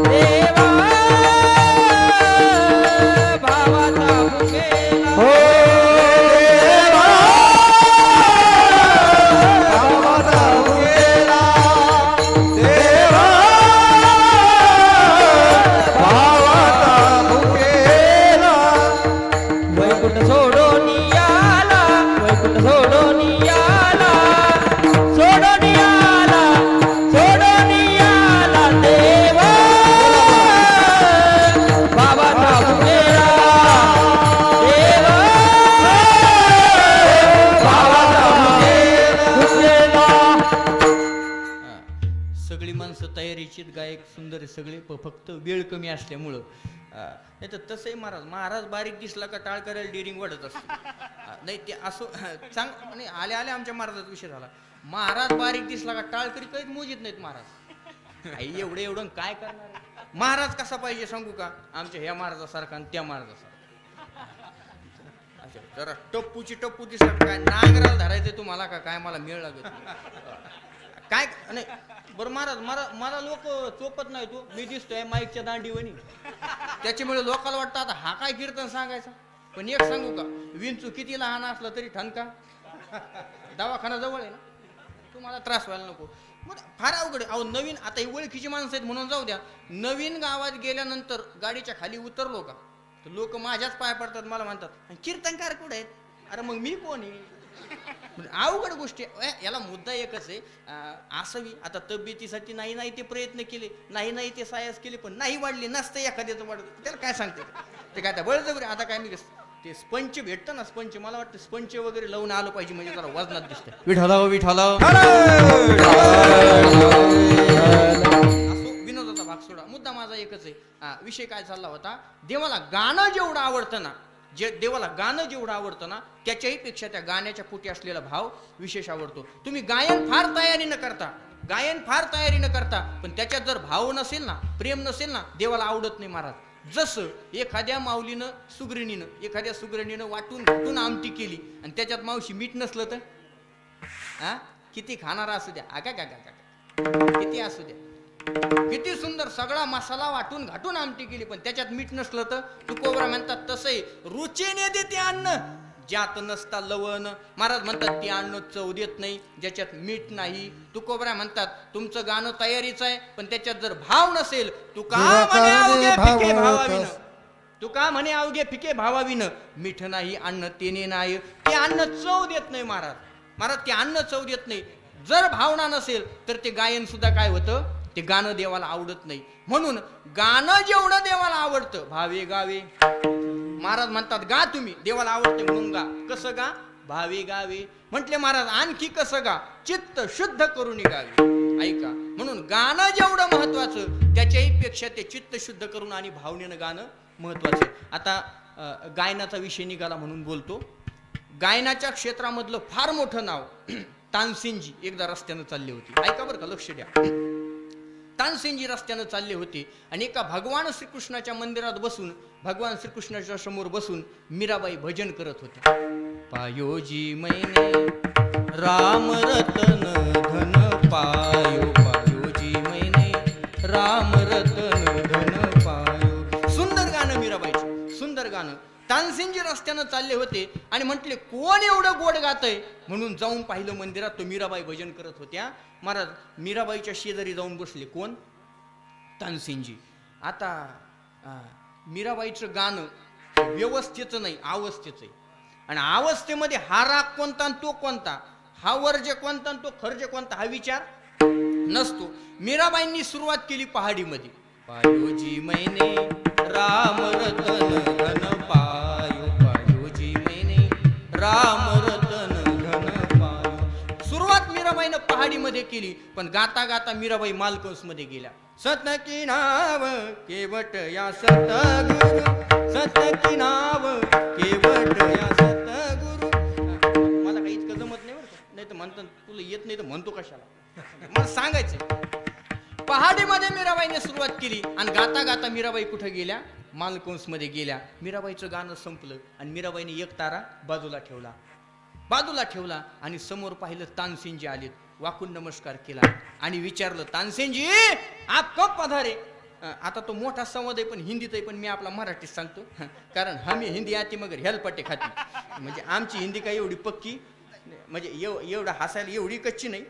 देवा भावाचा भुकेला, हो देवा भावाचा भुकेला, देवा भावाचा भुकेला. वैकुंठ सोडून याला, वैकुंठ सोडून याला, सोडून याला, सोडून याला देवा बाबाचा भुकेला, देवा बाबाचा भुकेला. सगळी माणसं तयारीचीत, गायक सुंदर आहे सगळे, फक्त वेळ कमी असल्यामुळं. नाही तर तसंही महाराज बारीक दिसला का टाळ करायला डेरिंग वाढत असते. नाही ते असं चांग नाही, आले आले आमच्या महाराजाचा विषय झाला. महाराज बारीक दिसला का टाळ कधी काहीच मोजित नाहीत महाराज. आई एवढं एवढं काय करणार? महाराज कसा पाहिजे सांगू का? आमच्या ह्या महाराजासारखा आणि त्या महाराजासारखा. अच्छा, जरा टप्पूची टप्पू दिसला काय नांगराला धरायचं तुम्हाला का काय? मला मेळ लागत काय नाही. बरं महाराज, मला लोक चोपत नाही. तू मी दिसतोय माईकच्या दांडीवणी, त्याच्यामुळे लोकांना वाटतं आता हा काय कीर्तन सांगायचा. पण एक सांगू का, विंचू किती लहान असला तरी ठणका. दवाखाना जवळ आहे ना, तुम्हाला त्रास व्हायला नको. मग फार अवघड आहे. अहो नवीन, आता ही ओळखीची माणसं आहेत म्हणून जाऊ द्या. नवीन गावात गेल्यानंतर गाडीच्या खाली उतरलो का तर लोक माझ्याच पाय पडतात. मला म्हणतात कीर्तनकार कुठे आहेत? अरे मग मी कोण आहे? अवघड गोष्टी. याला मुद्दा एकच आहे, असावी. आता तब्येतीसाठी नाही ते प्रयत्न केले, नाही ते सायास केले, पण नाही वाढली नसतं एखाद्याचं वाढ. त्याला काय सांगते ते काय? बळजबरी. आता काय मी ते स्पंच भेटतं ना, स्पंच, मला वाटतं स्पंच वगैरे लावून आलं पाहिजे म्हणजे जरा वजनात दिसतं. विठाला असो, विनोदाचा भाग सोडा. मुद्दा माझा एकच आहे. विषय काय चालला होता, देवाला गाणं जेवढं आवडतं ना, देवाला गाणं जेवढं आवडतं ना, त्याच्याही पेक्षा त्या गाण्याच्या पोटी असलेला भाव विशेष आवडतो. तुम्ही गायन फार तयारी न करता पण त्याच्यात जर भाव नसेल ना, प्रेम नसेल ना, देवाला आवडत नाही महाराज. जसं एखाद्या माऊलीनं एखाद्या सुगरणीनं वाटून आमटी केली आणि त्याच्यात मावशी मीठ नसलं तर किती खाणारा असू द्या, किती असू द्या, किती सुंदर सगळा मसाला वाटून घाटून आमटी केली पण त्याच्यात मीठ नसलं तर तुकोबरा म्हणतात तसंही रुचीने देते अन्न ज्यात नसता लवण. महाराज म्हणतात ते अन्न चव देत नाही ज्याच्यात मीठ नाही. तुकोबरा म्हणतात तुमचं गाणं तयारीचं आहे पण त्याच्यात जर भाव नसेल, तुका म्हणे अवघे फिके भावाविन मीठ नाही अन्न तेने नाही. ते अन्न चव देत नाही महाराज. ते अन्न चव देत नाही. जर भावना नसेल तर ते गायन सुद्धा काय होतं, ते गाणं देवाला आवडत नाही. म्हणून गाणं जेवढं देवाला आवडतं भावे गावे, महाराज म्हणतात गा तुम्ही, देवाला आवडते म्हणून गा. कसं गा? भावे गावे. म्हटले महाराज आणखी कसं गा? चित्त शुद्ध करून गावे. ऐका, म्हणून गाणं जेवढं महत्वाचं त्याच्याही पेक्षा ते चित्त शुद्ध करून आणि भावनेनं गाणं महत्वाचं. आता गायनाचा विषय निघाला म्हणून बोलतो. गायनाच्या क्षेत्रामधलं फार मोठं नाव तानसेनजी एकदा रस्त्यानं चालले होते. ऐका बरं का, लक्ष द्या. तानसेनजी रस्त्यानं चालले होते आणि एका भगवान श्रीकृष्णाच्या मंदिरात बसून, भगवान श्रीकृष्णाच्या समोर बसून मीराबाई भजन करत होते. पायोजी मैने राम रतन धन पायो, पायोजी मैने राम रतन धन पायो. सुंदर गाणं मीराबाईचं, सुंदर गाणं. तानसेनजी रस्त्यानं चालले होते आणि म्हटले कोण एवढं गोड गातंय, म्हणून जाऊन पाहिलं मंदिरात, तो मीराबाई भजन करत होत्या. महाराज मीराबाईच्या शेजारी जाऊन बसले. कोण? तानसेनजी. आता मीराबाईचं गाणं व्यवस्थेचं नाही, अवस्थेचं आहे. आणि अवस्थेमध्ये हा राग कोणता आणि तो कोणता, हा वर्ज्य कोणता आणि तो खर्ज कोणता, हा विचार नसतो. मीराबाईंनी सुरुवात केली पहाडीमध्ये. पायोजी मैने राम रतन धन पायो, पायोजी मैने राम रतन धन पायो. सुरुवात मीराबाईनं पहाडीमध्ये केली, पण गाता गाता मीराबाई मालकंस मध्ये गेल्या. सत की नाव केवट या सतगुरु, सत की नाव केवट या सतगुरु. मला काही इतकं जमत नाही बरं, नाही तर म्हणतात तुला येत नाही तर म्हणतो कशाला, मला सांगायचं. पहाडीमध्ये मीराबाईने सुरुवात केली आणि गाता गाता मीराबाई कुठे गेल्या? मालकंस मध्ये गेल्या. मीराबाईचं गाणं संपलं आणि मीराबाईने एक तारा बाजूला ठेवला, बाजूला ठेवला आणि समोर पाहिलं तानसेनजी आलेत. वाकून नमस्कार केला आणि विचारलं, तानसेनजी आप कब पधारे? आता तो मोठा संवाद आहे पण हिंदीत आहे, पण मी आपला मराठीत सांगतो कारण आम्ही हिंदी आती मगर हेलपट्टे खाती. म्हणजे आमची हिंदी काय एवढी पक्की म्हणजे एवढं हसायला एवढी कच्ची नाही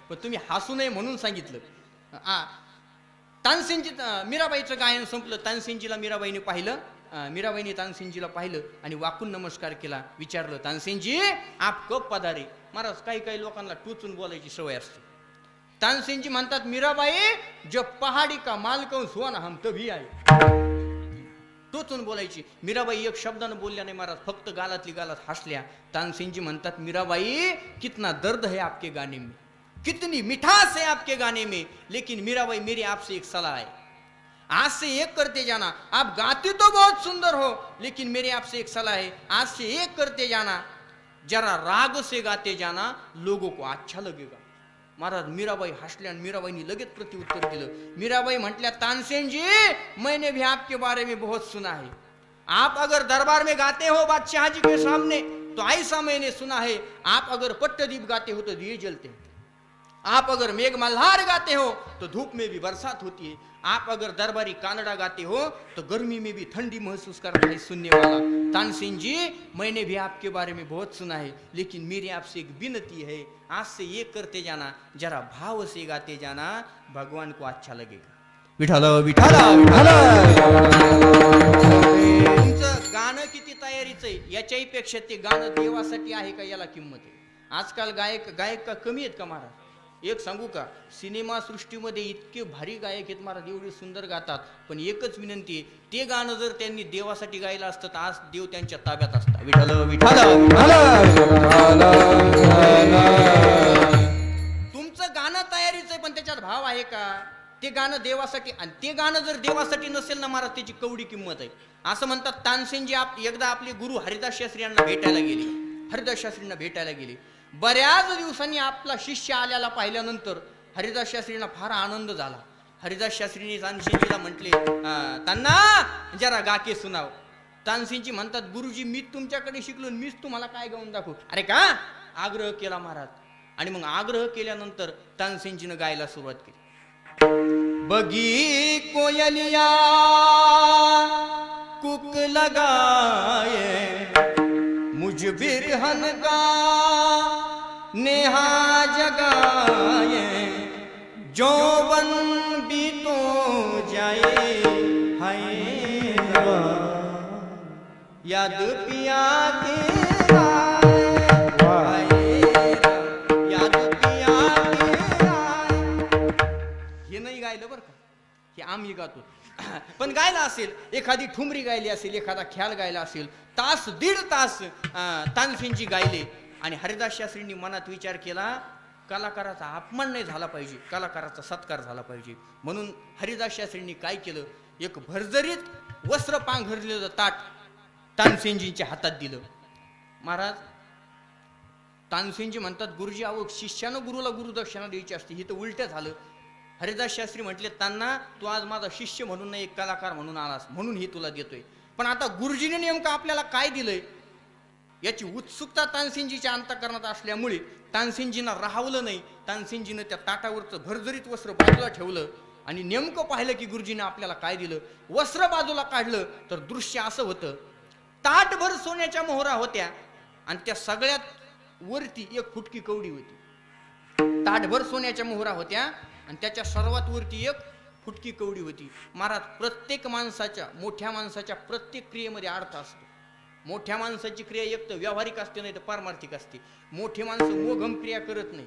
पण तुम्ही हसू नये म्हणून सांगितलं. तानसेनजी मीराबाईचं गायन संपलं. तानसेनजीला मीराबाईने पाहिलं, मीराबाईने तानसेनजीला पाहिलं आणि वाकून नमस्कार केला. विचारलं, तानसेनजी आप कब पधारे? महाराज काही काही लोकांना टोचून बोलायची सवय असते. तानसेनजी म्हणतात, मीराबाई जब पहाडी का मालकंस हुआ ना हम तभी आए. टोचून बोलायची. मीराबाई एक शब्दानं बोलल्या नाही महाराज, फक्त गालातली गालात हसल्या. तानसेनजी म्हणतात, मीराबाई कितना दर्द है आपके गाने में, कितनी मिठास है आपके गाने में, लेकिन मीराबाई मेरी आपसे एक सलाह है, आज से एक करते जाना. आप गाती तो बहुत सुंदर हो, लेकिन मेरी आपसे एक सलाह है, आज से एक करते जाना, जरा राग से गाते जाना, लोगों को अच्छा लगेगा. महाराज मीराबाई हसल्या आणि मीराबाईनी लगेच प्रत्युत्तर दिलं. मीराबाई म्हटल्या, तानसेनजी मैंने भी आपके बारे में बहुत सुना है, आप अगर दरबार में गाते हो बादशाह जी के सामने तो ऐसा मैंने सुना है, आप अगर पट्टदीप गाते हो तो दिए जलते हैं, आप अगर मेघ मल्हार गाते हो तो धूप में भी बरसात होती है, आप अगर दरबारी कानड़ा गाते हो तो गर्मी में भी ठंडी महसूस करता है सुनने वाला. तानसेन जी मैंने भी आपके बारे में बहुत सुना है, लेकिन मेरी आपसे एक विनती है, आज से ये करते जाना, जरा भाव से गाते जाना, भगवान को अच्छा लगेगा. विठाला विठाला तुमचं गाणं किती तयारीचं आहे याच्याही पेक्षा ते गाणं देवासाठी आहे का याला किंमत आहे. आजकाल गायक का कमी आहेत का महाराज? एक सांगू का, सिनेमा सृष्टीमध्ये इतके भारी गायक आहेत महाराज, एवढे सुंदर गातात, पण एकच विनंती आहे, ते गाणं जर त्यांनी देवासाठी गायला असतं तर आज देव त्यांच्या ताब्यात असता. विठाला विठाला तुमचं गाणं तयारीचं आहे पण त्याच्यात भाव आहे का? ते गाणं देवासाठी, आणि ते गाणं जर देवासाठी नसेल ना महाराज त्याची कवडी किंमत आहे. असं म्हणतात तानसेनजी एकदा आपले गुरु हरिदास शास्त्री यांना भेटायला गेले. हरिदास शास्त्रींना भेटायला गेले. बऱ्याच दिवसांनी आपला शिष्य आल्याला पाहिल्यानंतर हरिदास शास्त्रींना फार आनंद झाला. हरिदास शास्त्रींनी तानसेनजीला म्हटले, त्यांना जरा गाके सुनाव. तानसेनजी म्हणतात, गुरुजी मी तुमच्याकडे शिकलो, मीच तुम्हाला काय गाऊन दाखवू? अरे का? आग्रह केला महाराज. आणि मग आग्रह केल्यानंतर तानसेनजीनं गायला सुरुवात केली. बगी कोयलिया कुक लगाए, मुझ बिरहन का नेहा जगाए, जौवन भी तो जाए, हाय याद पिया के आए, याद पिया के आए. आम्ही गातो. पण गायला असेल, एखादी ठुमरी गायली असेल, एखादा ख्याल गायला असेल, तास दीड तास तानसेनजी गायले. आणि हरिदास शास्त्रींनी मनात विचार केला, कलाकाराचा अपमान नाही झाला पाहिजे, कलाकाराचा सत्कार झाला पाहिजे. म्हणून हरिदास शास्त्रींनी काय केलं, एक भरजरीत वस्त्र पांघरलेलं ताट तानसेनजींच्या हातात दिलं. महाराज तानसेनजी म्हणतात, गुरुजी अहो शिष्यानं गुरुला गुरुदक्षिणा द्यायची असते, हे तर उलटं झालं. हरिदास शास्त्री म्हटले, त्यांना तू आज माझा शिष्य म्हणून नाही, एक कलाकार म्हणून आलास, म्हणून हे तुला देतोय. पण आता गुरुजीने नेमकं आपल्याला काय दिलंय याची उत्सुकता तानसेनजीच्या अंतःकरणात असल्यामुळे तानसेनजींना राहवलं नाही. तानसेनजीनं त्या ताटावरचं भरजरीत वस्त्र बाजूला ठेवलं आणि नेमकं पाहिलं की गुरुजीने आपल्याला काय दिलं. वस्त्र बाजूला काढलं तर दृश्य असं होतं, ताटभर सोन्याच्या मोहरा होत्या आणि त्या सगळ्यात वरती एक फुटकी कवडी होती. ताटभर सोन्याच्या मोहरा होत्या आणि त्याच्या सर्वात वरती एक फुटकी कवडी होती. महाराज प्रत्येक माणसाच्या, मोठ्या माणसाच्या प्रत्येक क्रियेमध्ये अर्थ असतो. मोठ्या माणसाची क्रिया एक तर व्यावहारिक असते, नाही तर पारमार्थिक असते. मोठे माणसं मोघम क्रिया करत नाही,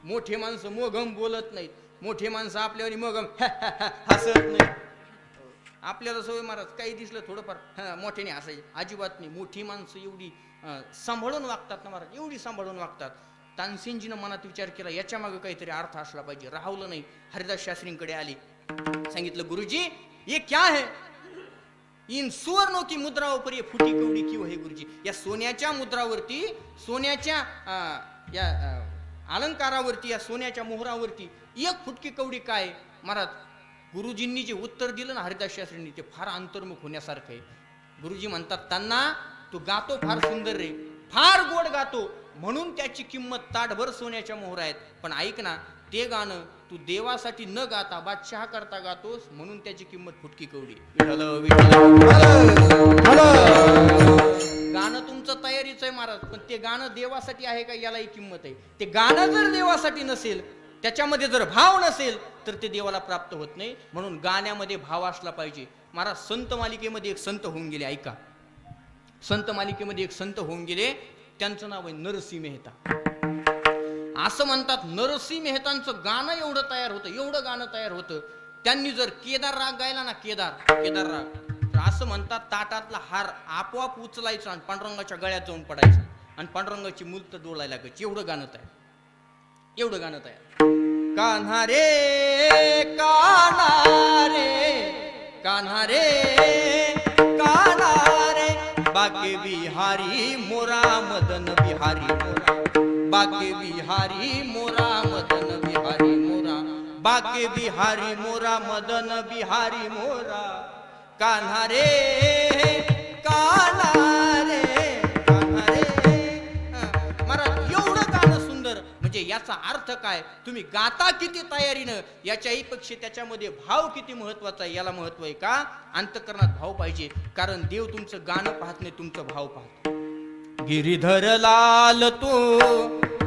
मोठे माणसं मोघम बोलत नाहीत, मोठे माणसं आपल्यावर मोघम हसत नाही. आपल्याला सवय महाराज काही दिसलं थोडंफार मोठ्याने हसायचे, अजिबात नाही. मोठी माणसं एवढी सांभाळून वागतात ना महाराज, एवढी सांभाळून वागतात. तानसेनजीनं मनात विचार केला, याच्या मागे काहीतरी अर्थ असला पाहिजे. राहवलं नाही, हरिदास शास्त्रींकडे आली, सांगितलं, गुरुजी ये क्या है, इन सुवर्णों की मुद्राओं पर ये फुटी कवडी क्यों है गुरुजी. या सोन्याच्या मुद्रावरती, सोन्याच्या या अलंकारावरती, या सोन्याच्या मोहरावरती एक फुटकी कवडी काय. महाराज गुरुजींनी जे उत्तर दिलं ना हरिदास शास्त्रींनी, ते फार अंतर्मुख होण्यासारखं आहे. गुरुजी म्हणतात त्यांना, तू गातो फार सुंदर रे, फार गोड गातो, म्हणून त्याची किंमत ताटभर सोन्याच्या मोहरा आहेत. पण ऐक ना, ते गाणं तू देवासाठी न गाता बादशहा करता गातोस, म्हणून त्याची किंमत फुटकी कवडी. गाणं तुमचं तयारीच आहे महाराज, पण ते गाणं देवासाठी आहे का यालाही किंमत आहे. ते गाणं जर देवासाठी नसेल, त्याच्यामध्ये जर भाव नसेल, तर ते देवाला प्राप्त होत नाही. म्हणून गाण्यामध्ये भाव असला पाहिजे. महाराज संत मालिकेमध्ये एक संत होऊन गेले, ऐका, संत मालिकेमध्ये एक संत होऊन गेले, त्यांचं नाव आहे नरसिंह मेहता. असं म्हणतात नरसिंह मेहतांचं गाणं एवढं तयार होतं, एवढं गाणं तयार होतं, त्यांनी जर केदार राग गायला ना, केदार राग, तर असं म्हणतात ताटातला हार आपोआप उचलायचा आणि पांडुरंगाच्या गळ्यात जाऊन पडायचा आणि पांडुरंगाची मूर्त डोळायला लागायची. एवढं गाणं तयार, एवढं गाणं तयार. कान्हा रे कान्हा रे कान्हा रे कान्हा रे, बाके बिहारी मोरा मदन बिहारी मोरा, बाके बिहारी मोरा मदन बिहारी मोरा, बाके बिहारी मोरा मदन बिहारी मोरा, कान्हा रे कान्हा रे कान्हा रे. महाराज एवढं गाणं सुंदर, म्हणजे याचा अर्थ काय, तुम्ही गाता किती तयारीनं, याच्याही पेक्षा त्याच्यामध्ये भाव किती महत्वाचा आहे, याला महत्व आहे का. अंतःकरणात भाव पाहिजे, कारण देव तुमचं गाणं पाहत नाही, तुमचं भाव पाहतो. गिरिधर लाल तो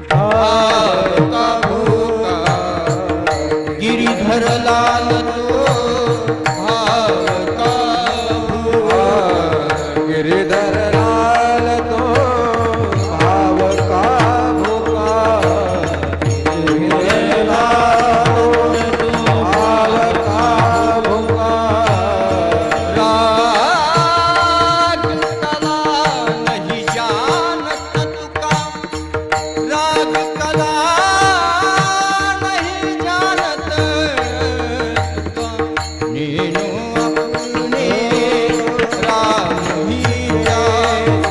भाव का भूका, गिरिधर लाल तो भाव का भूका, गिरिधर लाल तो भाव का भूका, गिरिधर लाल तो भाव का भूका, राग कला नहीं जानत तुका, राग कला नहीं जानत तुका, नीनो अपने राम ही जात,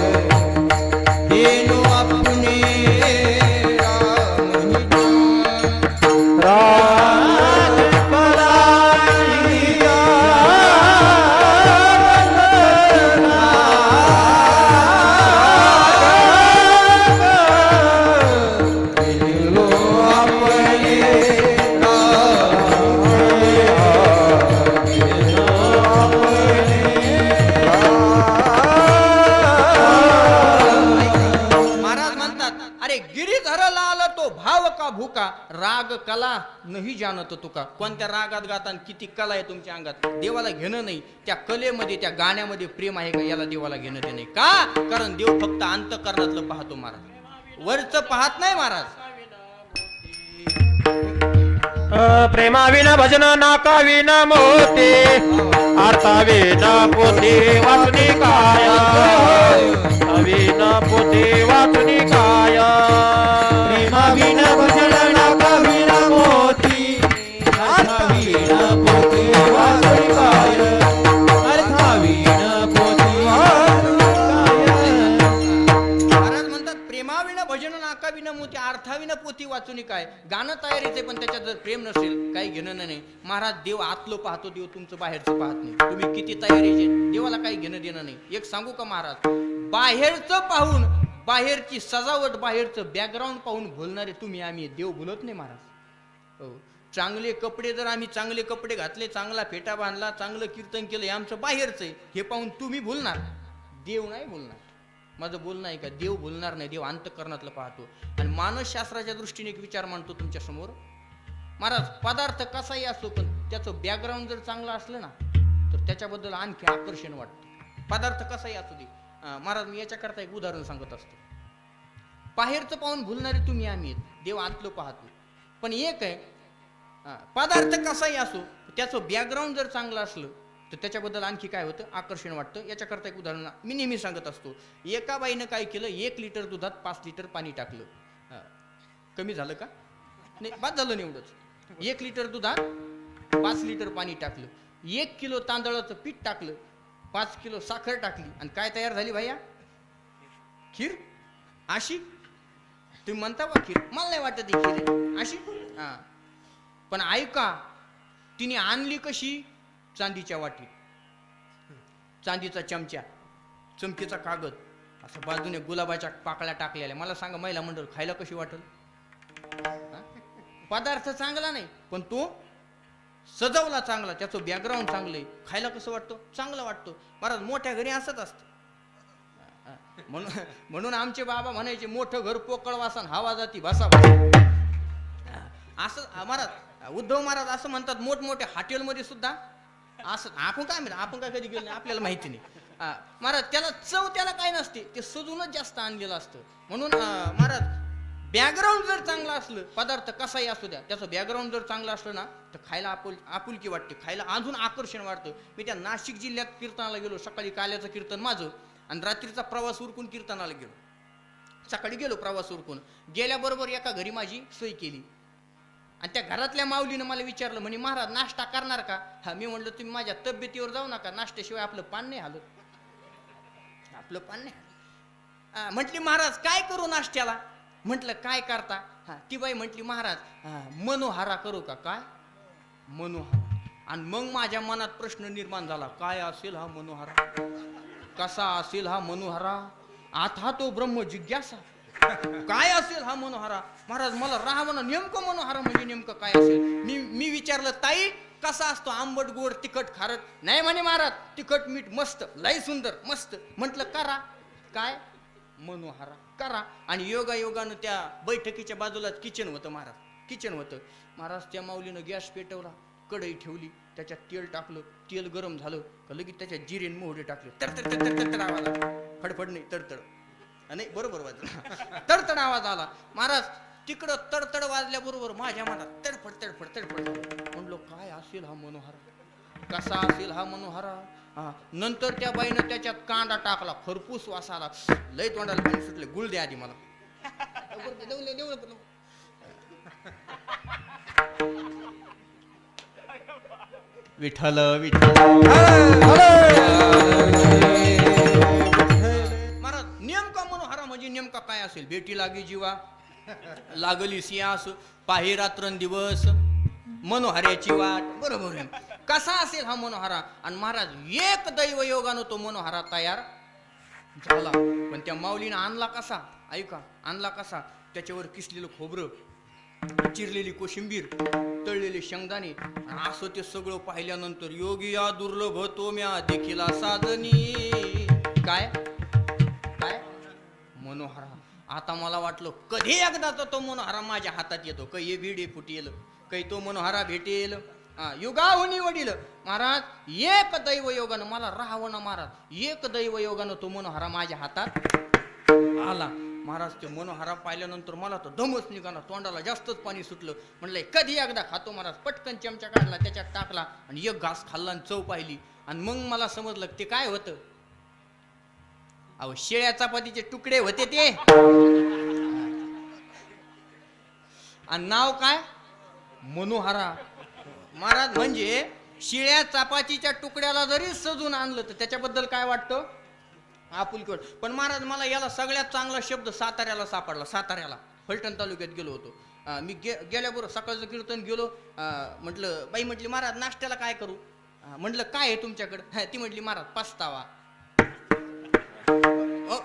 नीनो अपने राम ही जात. राग पराई लो अपने महाराज म्हणतात, अरे गिरिधर लाल तो भाव का भूका, राग कला नाही जानत तुका. कोणत्या रागात गाता आणि किती कला आहे तुमच्या अंगात, देवाला घेणं नाही. त्या कलेमध्ये, त्या गाण्यामध्ये प्रेम आहे का, याला देवाला घेणं ते नाही का. कारण देव फक्त अंतःकरणातलं पाहतो महाराज, वरचं पाहत नाही महाराज. प्रेमाविना भजन नाकाविना मोती अर्थाविना पोथी वाचनी काय अविना पोथी वाचनी काय प्रेमाविना भजन नाकाविना मोती अर्थाविना पोथी वाचनी काय अर्थाविना पोथी वाचनी काय. महाराज म्हणतात प्रेमाविना भजन नाकाविना मोती अर्थाविना पोथी वाचून काय. गाणं तयारीचे पण त्याच्यात जर प्रेम नसेल काही घेणं नाही. महाराज देव आतलं पाहतो, देव तुमचं बाहेरचं पाहत नाही. तुम्ही किती तयारीचे देवाला काही घेणं देणं नाही. एक सांगू का महाराज, बाहेरचं पाहून बाहेरची सजावट बाहेरचं बॅकग्राऊंड पाहून भुलणारे तुम्ही आम्ही, देव भुलत नाही महाराज. हो, चांगले कपडे जर आम्ही चांगले कपडे घातले, चांगला फेटा बांधला, चांगलं कीर्तन केलं, हे आमचं बाहेरचं आहे, हे पाहून तुम्ही भुलणार, देव नाही भुलणार. माझं बोलणं आहे का, देव भुलणार नाही, देव अंतःकरणातलं पाहतो. आणि मानसशास्त्राच्या दृष्टीने एक विचार मांडतो तुमच्या समोर. महाराज पदार्थ कसाही असतो पण त्याचं बॅकग्राऊंड जर चांगलं असलं ना तर त्याच्याबद्दल आणखी आकर्षण वाटतं. पदार्थ कसाही असू दे. महाराज मी याच्याकरता एक उदाहरण सांगत असतो. बाहेरचं पाहून भुलणारे तुम्ही आम्ही, देव आतलं पाहतो. पण एक आहे, पदार्थ कसाही असो त्याचं बॅकग्राऊंड जर चांगलं असलं तर त्याच्याबद्दल आणखी काय होतं, आकर्षण वाटतं. याच्याकरता एक उदाहरण मी नेहमी सांगत असतो. एका बाईनं काय केलं, 1 लिटर दुधात 5 लिटर पाणी टाकलं. कमी झालं का नाही, बाद झालं नाही एवढंच. 1 लिटर दुधात 5 लिटर पाणी टाकलं, 1 किलो तांदळाचं पीठ टाकलं, 5 किलो साखर टाकली आणि काय तयार झाली भैया, खीर. अशी तुम्ही म्हणता बा खीर, मला नाही वाटत ही खीर आहे अशी. पण ऐका, तिने आणली कशी, चांदीच्या वाटीत, चांदीचा चमचा, चमकीचा कागद, असं बाजूने गुलाबाच्या पाकळ्या टाकलेल्या. मला सांगा महिला मंडळ खायला कशी वाटेल. पदार्थ चांगला नाही पण तो सजवला चांगला, त्याचं बॅकग्राऊंड चांगलं आहे, खायला कसं वाटतं, चांगलं वाटतं. महाराज मोठ्या घरी असंच असतं. म्हणून आमचे बाबा म्हणायचे, मोठं घर पोकळ वासन, हवा जाती भासा. असं महाराज उद्धव महाराज असं म्हणतात. मोठमोठ्या हॉटेलमध्ये सुद्धा असं, आपण काय म्हणतो, आपण काय कधी गेलो नाही, आपल्याला माहिती नाही. महाराज त्याला चव त्याला काय नसते, ते सजूनच जास्त आणलेलं असतं. म्हणून महाराज बॅकग्राऊंड जर चांगलं असलं, पदार्थ कसाही असू द्या, त्याचं बॅकग्राऊंड जर चांगलं असलं ना तर खायला आपुलकी वाटते, खायला अजून आकर्षण वाटतं. मी त्या नाशिक जिल्ह्यात कीर्तनाला गेलो, सकाळी काल्याचं कीर्तन माझं आणि रात्रीचा प्रवास उरकून कीर्तनाला गेलो. सकाळी गेलो प्रवास उरकून, गेल्याबरोबर एका घरी माझी सोय केली आणि त्या घरातल्या माऊलीनं मला विचारलं, म्हणे महाराज नाश्ता करणार का. हा, मी म्हणलं तुम्ही माझ्या तब्येतीवर जाऊ नका, नाश्त्याशिवाय आपलं पान नाही हालत, आपलं पान नाही हालत. म्हटली महाराज काय करू नाश्त्याला. म्हटलं काय करता. हा, ती बाई म्हटली महाराज मनोहारा करू का. काय मनोहारा. आणि मग माझ्या मनात प्रश्न निर्माण झाला, काय असेल हा मनोहारा, कसा असेल हा मनोहारा, आता तो ब्रह्म जिज्ञासा, काय असेल हा मनोहारा. महाराज मला राहावं, नेमकं मनोहारा म्हणजे नेमकं काय असेल. मी विचारलं, ताई कसा असतो, आंबट गोड तिखट खारट. नाही म्हणे महाराज, तिखट मीठ मस्त, लय सुंदर मस्त. म्हटलं करा, काय मनोहारा करा. आणि योगायोगानं त्या बैठकीच्या बाजूलाच किचन होतं महाराज, किचन होतं. महाराज त्या माऊलीनं गॅस पेटवला, कढई ठेवली, त्याच्यात तेल टाकलं, तेल गरम झालं का लगेच त्याच्यात जिरे आणि मोहरे टाकले. तडतड आवाज आला, फडफड नाही तडतड, नाही बरोबर वाजलं, तडतड आवाज आला. महाराज तिकडं तडतड वाजल्याबरोबर माझ्या मनात तडफड तडफड तडफड. म्हणलो काय असेल हा मनोहारा, कसा असेल हा मनोहारा. नंतर त्या बाईनं त्याच्यात कांदा टाकला, खरपूस वास आला, लय तोंडाला पाणी सुटले. गुळ द्या आधी मला. विठ्ठल विठ्ठल. महाराज नेमका मनोहारा म्हणजे नेमका काय असेल. भेटी लागी जीवा, लागली सियास, पाही रात्रंदिवस, मनोहाऱ्याची वाट. बरोबर आहे. कसा असेल हा मनोहारा. आणि महाराज एक दैव योगानं तो मनोहारा तयार झाला. पण त्या माऊलीनं आणला कसा, ऐका आणला कसा. त्याच्यावर किसलेलं खोबरं, चिरलेली कोशिंबीर, तळलेले शेंगदाणे, असं ते सगळं पाहिल्यानंतर योगी या दुर्लभ तो म्या देखील साजनी. काय काय मनोहारा. आता मला वाटलं कधी एकदाचा तो मनोहारा माझ्या हातात येतो, काही भिडे फुटेल, काही तो मनोहारा भेटेल. युगाहुनी वडील. महाराज एक दैव योगानं मला राहावं ना महाराज, एक दैव योगानं तो मनोहारा माझ्या हातात आला. महाराज ते मनोहरा पाहिल्यानंतर मला तर दमच निघाला, तोंडाला जास्तच पाणी सुटलं. म्हणलंय कधी एकदा खातो महाराज. पटकन चमचा काढला, त्याच्यात टाकला आणि एक घास खाल्ला आणि चव पाहिली. आणि मग मला समजलं ते काय होतं. अहो शेळ्या चपातीचे तुकडे होते ते. आणि नाव काय मनोहरा. महाराज म्हणजे शिळ्या चपातीच्या तुकड्याला जरी सजून आणलं तर त्याच्याबद्दल काय वाटतं, आपुलकी. पण महाराज मला याला सगळ्यात चांगला शब्द साताऱ्याला सापडला. साताऱ्याला फलटण तालुक्यात गेलो होतो मी. गेल्याबरोबर सकाळचं कीर्तन गेलो. म्हटलं बाई, म्हटली महाराज नाश्त्याला काय करू. म्हटलं काय आहे तुमच्याकडं. ती म्हटली महाराज पस्तावा.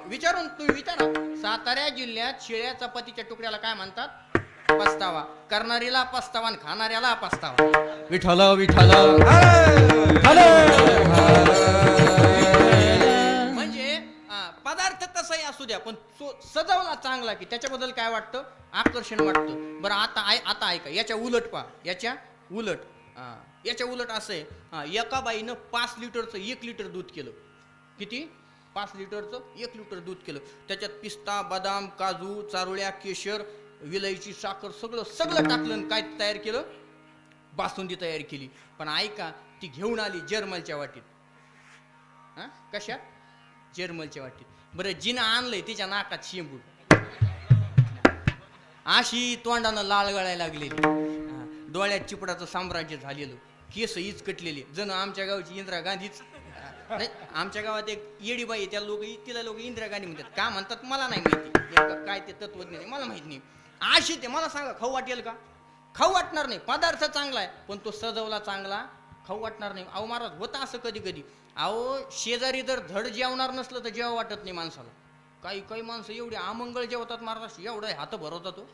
विचारून तुम्ही विचारा, सातारा जिल्ह्यात शिळ्या चपातीच्या तुकड्याला काय म्हणतात, पस्तावा. करणारीला पस्तावा आणि खाणाऱ्याला पस्तावा. विठ्ठल विठ्ठल. म्हणजे पदार्थ कसाही असू द्या पण सजवला चांगला की त्याच्याबद्दल काय वाटतं, आकर्षण वाटतं. बरं आता ऐका, याच्या उलट पहा. याच्या उलट असं आहे, एका बाईनं 5 लिटरचं 1 लिटर दूध केलं. किती? 5 लिटरचं 1 लिटर दूध केलं. त्याच्यात पिस्ता, बदाम, काजू, चारोळ्या, केशर, विलायची, साखर सगळं टाकलं. काय तयार केलं, बासुंदी तयार केली. पण ऐका, ती घेऊन आली जर्मलच्या वाटीत. कशात? जर्मलच्या वाटीत. बरं जिनं आणलंय तिच्या नाकात शेंबूड, अशी तोंडानं लाळ गळायला लागलेली, डोळ्यात चिपडाचं साम्राज्य झालेलं, केस कटलेले, जण आमच्या गावची इंदिरा गांधीच. नाही, आमच्या गावात एक येडीबाई, तिला लोक इंदिरा गांधी म्हणतात. का म्हणतात मला नाही माहिती, काय ते तत्वज्ञ मला माहित नाही. अशी ते मला सांगा, खाऊ वाटेल का? खाऊ वाटणार नाही. पदार्थ चांगला आहे पण तो सजवला चांगला, खाऊ वाटणार नाही. अहो महाराज होतं असं कधी कधी. अहो शेजारी जर धड जेवणार नसलं तर जेव्हा वाटत नाही माणसाला. काही माणसं एवढी आमंगळ जेवतात महाराज, एवढं हात भरवतात तो.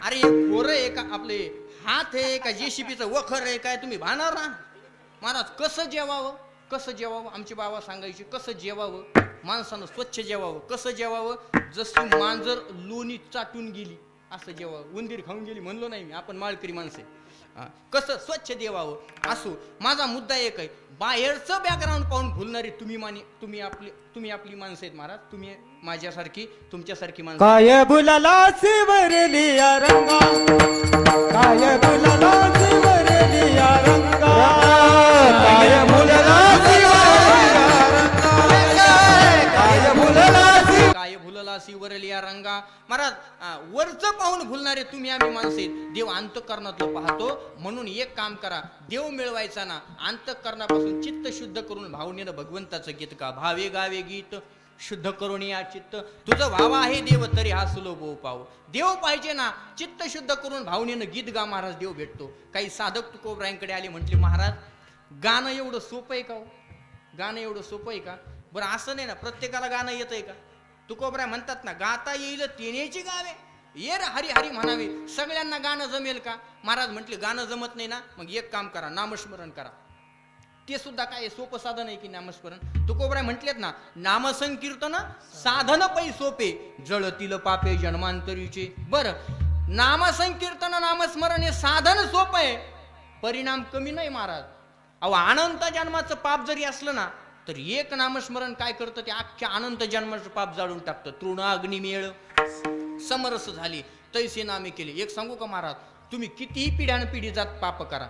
अरे पोरं आहे का आपले, हात आहे का जेसीबीचं वखर आहे काय, तुम्ही भाणार ना महाराज. कसं जेवावं. आमचे बाबा सांगायचे कसं जेवावं, माणसानं स्वच्छ जेवावं. कसं जेवावं, जशी मांजर लोणी चाटून गेली असं जेवावं. उंदीर खाऊन गेली म्हणलो नाही मी, आपण माळकरी माणसे. कसं स्वच्छ देवावं असो. माझा मुद्दा एक आहे, बाहेरचं बॅकग्राऊंड पाहून भुलणारी तुम्ही आपली माणसं आहेत महाराज. तुम्ही माझ्यासारखी, तुमच्यासारखी माणसं. काय बुलाला शिवरली रंगा, काय बुलाला शिवरली रंगा, काय बुलाला काय भुलला सिवरलिया रंगा. महाराज वरचं पाहून भुलणारे तुम्ही आम्ही माणसे आहेत. देव अंतःकरणातलं पाहतो. म्हणून एक काम करा, देव मिळवायचा ना, अंतःकरणापासून चित्त शुद्ध करून भावनेनं भगवंताचं गीत का. भावे गावे गीत शुद्ध करून या चित्त, तुझं भाव आहे देव तरी हा सुलभ पाव. देव पाहिजे ना, चित्त शुद्ध करून भावनेनं गीत गा महाराज, देव भेटतो. काही साधक तुकोबरायांकडे आले, म्हटले महाराज गाणं एवढं सोपं आहे का हो? गाणं एवढं सोपं आहे का? बरं असं नाही ना, प्रत्येकाला गाणं येतंय का? तुकोबराय म्हणतात ना, गाता येईल तेनेची गावे, ये हरी हरी म्हणावे. सगळ्यांना गाणं जमेल का? महाराज म्हटले गाणं जमत नाही ना, मग एक काम करा, नामस्मरण करा. ते सुद्धा काय सोपं साधन आहे की नामस्मरण. तुकोबराय म्हटलेत ना, नामसंकीर्तन साधन पै सोपे, जळतील पापे जन्मांतरीचे. बरं नामसंकीर्तन नामस्मरण हे साधन सोपं आहे, परिणाम कमी नाही महाराज. अहो अनंत जन्माचं पाप जरी असलं ना तर एक नामस्मरण काय करतं, ते अख्ख्या अनंत जन्माचं पाप जाळून टाकतं. तृण अग्निमेळ समरस झाली तैसे नामे केले. एक सांगू का महाराज, तुम्ही कितीही पिढ्यानपिढी जात पाप करा,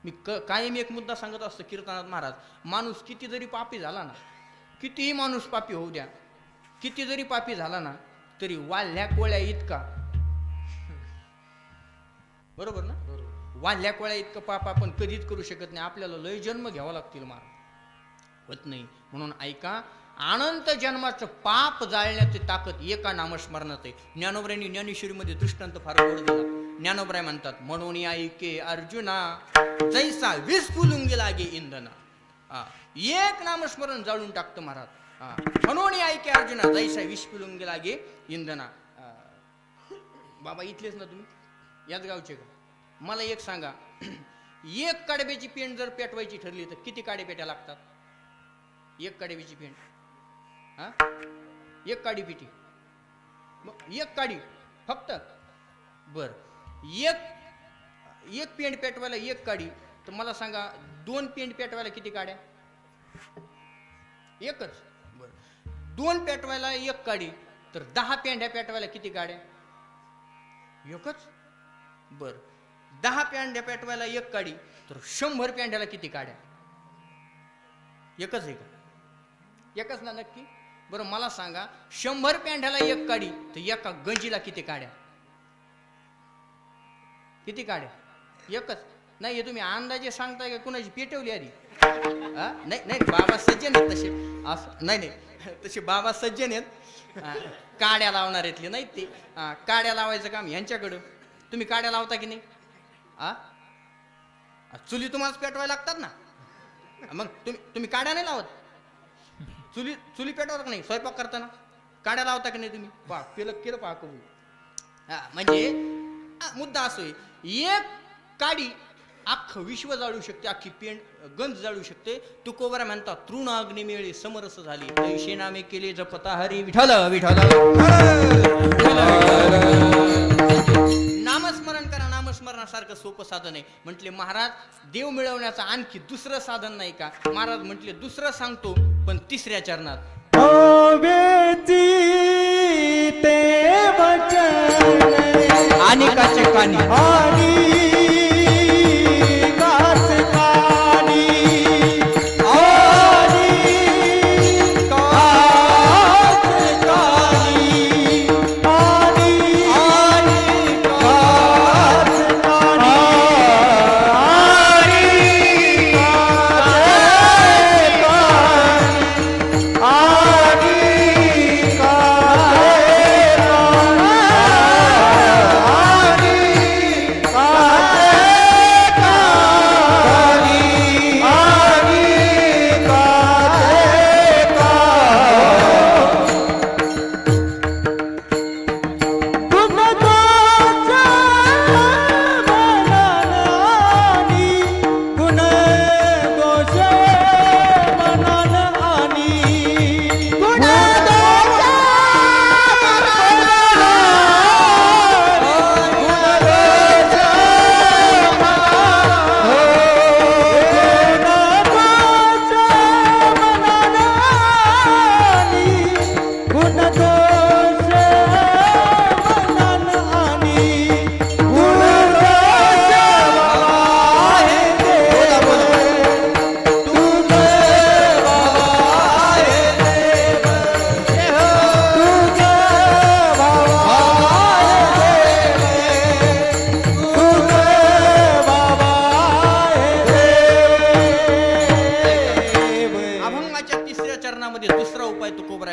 मी कायम एक मुद्दा सांगत असतो कीर्तनात महाराज, माणूस किती जरी पापी झाला ना, कितीही माणूस पापी होऊ द्या, किती जरी पापी झाला ना तरी वाल्ह्या कोळ्या इतका, बरोबर ना, वाल्ह्या कोळ्या इतकं पाप आपण कधीच करू शकत नाही. आपल्याला लय जन्म घ्यावा लागतील महाराज, होत नाही. म्हणून ऐका, अनंत जन्माचं पाप जाळण्याची ताकद एका नामस्मरणात आहे. ज्ञानोबरायांनी ज्ञानेश्वरीमध्ये दृष्टांत फार गोड दिला. ज्ञानोबराय म्हणतात, म्हणून ऐके अर्जुना जैसा विष फुलुंगी लागे इंधना. एक नामस्मरण जाळून टाकतं महाराज. म्हणून ऐके अर्जुना जैसा विष फुलुंगी लागे इंधना. बाबा इथलेच ना तुम्ही, याच गावचे का? मला एक सांगा, एक कडब्याची पेंट जर पेटवायची ठरली तर किती काडेपेट्या लागतात? एक काडीची पेंट, हा, एक काडी पेटी, एक काडी फक्त. बर एक पेंट पेटवायला एक काडी, तर मला सांगा 2 पेंट पेटवायला किती काड्या? एकच. बर 2 पेटवायला एक काडी, तर 10 पेंड्या पेटवायला किती गाड्या? एकच. बर, 10 पेंड्या पेटवायला एक गाडी, तर 100 पेंड्याला किती गाड्या? एकच आहे का? एकच ना नक्की? बरं मला सांगा, 100 पेंड्याला एक गाडी, तर एका गंजीला किती गाड्या? किती गाड्या? एकच. नाही हे तुम्ही अंदाजे सांगताय का कुणाची पेटवली आधी? नाही नाही, बाबा सज्जन आहेत तसे. असं नाही नाही, तसे बाबा सज्जन आहेत. काड्या लावणार आहेत नाही ते. काड्या लावायचं काम यांच्याकडं. तुम्ही काड्या लावता की नाही? चुली तुम्हालाच पेटवायला लागतात ना. मग तुम्ही काड्या नाही लावत? चुली पेटवता का नाही स्वयंपाक करताना? काड्या लावता की नाही तुम्ही? पा केलं पा कबूल. म्हणजे मुद्दा असो, एक काडी अख्खं विश्व जाळू शकते, अख्खी गंज जाळू शकते. तुकोबरा म्हणतात तृण अग्नी मिळे समरस झाली, तैशे नामे केले जपता हरी विठ्ठल विठ्ठल. नामस्मरण करा. नामस्मरणासारखं सोपं साधन आहे. म्हटले महाराज, देव मिळवण्याचं आणखी दुसरं साधन नाही का? महाराज म्हटले दुसरं सांगतो, पण तिसऱ्या चरणात. ते वचन आणि काचे कानी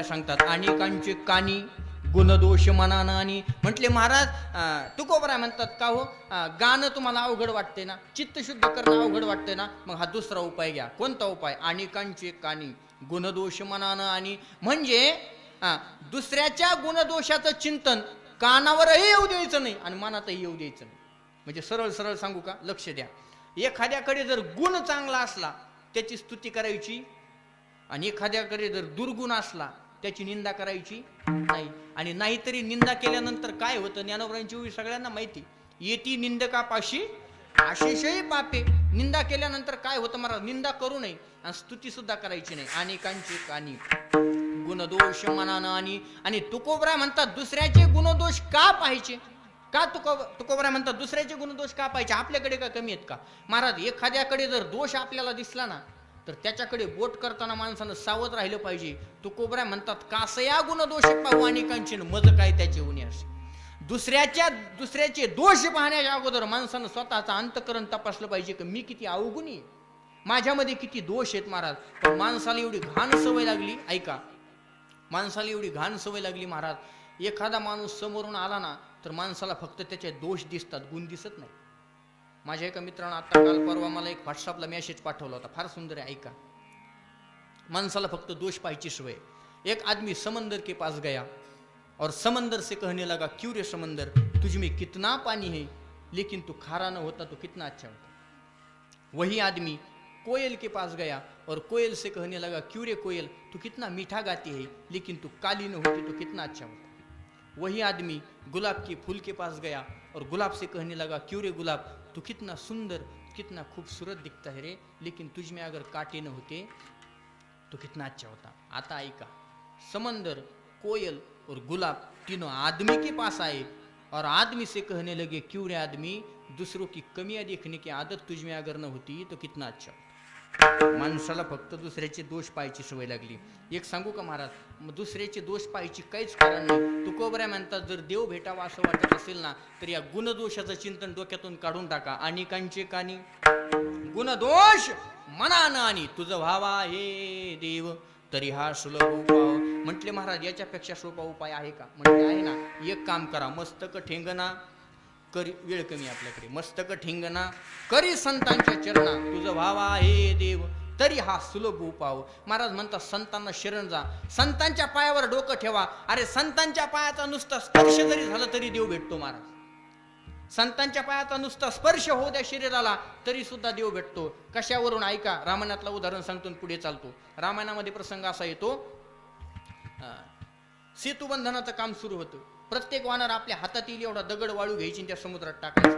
सांगतात. अनेकांचे कानी गुणदोष मनानं. आणि म्हटले महाराज, तुकोबरा म्हणतात का हो, गाणं तुम्हाला अवघड वाटते ना, चित्त शुद्ध करणं अवघड वाटते ना, मग हा दुसरा उपाय घ्या. कोणता उपाय? अनेकांचे कानी गुणदोष मनानं. आणि म्हणजे दुसऱ्याच्या गुणदोषाचं चिंतन कानावरही येऊ द्यायचं नाही आणि मनातही येऊ द्यायचं नाही. म्हणजे सरळ सरळ सांगू का, लक्ष द्या. एखाद्याकडे जर गुण चांगला असला त्याची स्तुती करायची, आणि एखाद्याकडे जर दुर्गुण असला त्याची निंदा करायची नाही. आणि नाहीतरी निंदा केल्यानंतर काय होतं, ज्ञानोबरांची ओवी सगळ्यांना माहिती. येती निंदकापाशी आशिषही पापे. निंदा केल्यानंतर काय होतं महाराज, निंदा करू नये आणि स्तुती सुद्धा करायची नाही. अनेकांची कानी गुणदोष मनानं. आणि तुकोबरा म्हणतात दुसऱ्याचे गुणदोष का पाहायचे? का तुकोबरा म्हणतात दुसऱ्याचे गुणदोष का पाहायचे? आपल्याकडे का कमी आहेत का? महाराज, एखाद्याकडे जर दोष आपल्याला दिसला ना, तर त्याच्याकडे बोट करताना माणसानं सावध राहिलं पाहिजे. तुकोबरा म्हणतात कासया गुणदोष पाहू अनेकांचे, मज काय त्याचे उणे असे. दुसऱ्याचे दोष पाहण्याच्या अगोदर माणसानं स्वतःचं अंतकरण तपासलं पाहिजे की मी किती अवगुणी आहे, माझ्यामध्ये किती दोष आहेत महाराज. पण माणसाला एवढी घाण सवय लागली, ऐका, माणसाला एवढी घाण सवय लागली महाराज, एखादा माणूस समोरून आला ना तर माणसाला फक्त त्याचे दोष दिसतात, गुण दिसत नाही. माझ्या एका मित्रानं आता काल परवा मला एक व्हॉट्सअपला मेसेज पाठवला होता, फार सुंदर आहे, ऐका. माणसाला फक्त दोष पाहायची सवय. एक आदमी समंदर के पास गया और समंदर से कहने लगा, क्यों रे समंदर, तुझ में कितना पानी है, लेकिन तू खारा न होता तो कितना अच्छा होता. वही आदमी कोयल के पास गया और कोयल से कहने लगा, क्यों रे कोयल, तू कितना मीठा गाती है, लेकिन तू काली न होती तो कितना अच्छा होता. वही आदमी गुलाब के फूल के पास गया और गुलाब से कहने लगा, क्यों रे गुलाब, तू कितना सुंदर, कितना खूबसूरत दिखता है रे, लेकिन तुझ में अगर कांटे न होते तो कितना अच्छा होता. आता ऐका, समंदर, कोयल और गुलाब तीनों आदमी के पास आए और आदमी से कहने लगे, क्यों रे आदमी, दूसरों की कमियां देखने की आदत तुझ में अगर न होती तो कितना अच्छा. माणसाला फक्त दुसऱ्याचे दोष पाहायची सवय लागली. एक सांगू का महाराज, दुसऱ्याचे दोष पाहायची काहीच कारण नाही. तुकोबऱ्या म्हणतात, जर देव भेटावा असं वाटत असेल ना, तर या गुणदोषाचं चिंतन डोक्यातून काढून टाका. अनेकांचे कानी गुणदोष मनानं आणि तुझं व्हावा हे देव तरी हा सुलभ उपाय. म्हटले महाराज, याच्यापेक्षा सोपा उपाय आहे का? म्हटले आहे ना. एक काम करा, मस्तक ठेंगणा करी, वेळ कमी आपल्याकडे, मस्तक ठिंगणा करी संतांच्या चरणा तुझं व्हावा हे देव तरी हा सुलभ उपाव. महाराज म्हणतात, संतांना शरण जा, संतांच्या पायावर डोकं ठेवा. अरे संतांच्या पायाचा नुसता स्पर्श जरी झाला तरी देव भेटतो महाराज. संतांच्या पायाचा नुसता स्पर्श होऊ द्या शरीराला तरी सुद्धा देव भेटतो. कशावरून? ऐका, रामायणातलं उदाहरण सांगतो पुढे चालतो. रामायणामध्ये प्रसंग असा येतो, सेतुबंधनाचं काम सुरू होतं. प्रत्येक वानर आपल्या हातात येईल एवढा दगड वाळू घ्यायची आणि त्या समुद्रात टाकायची.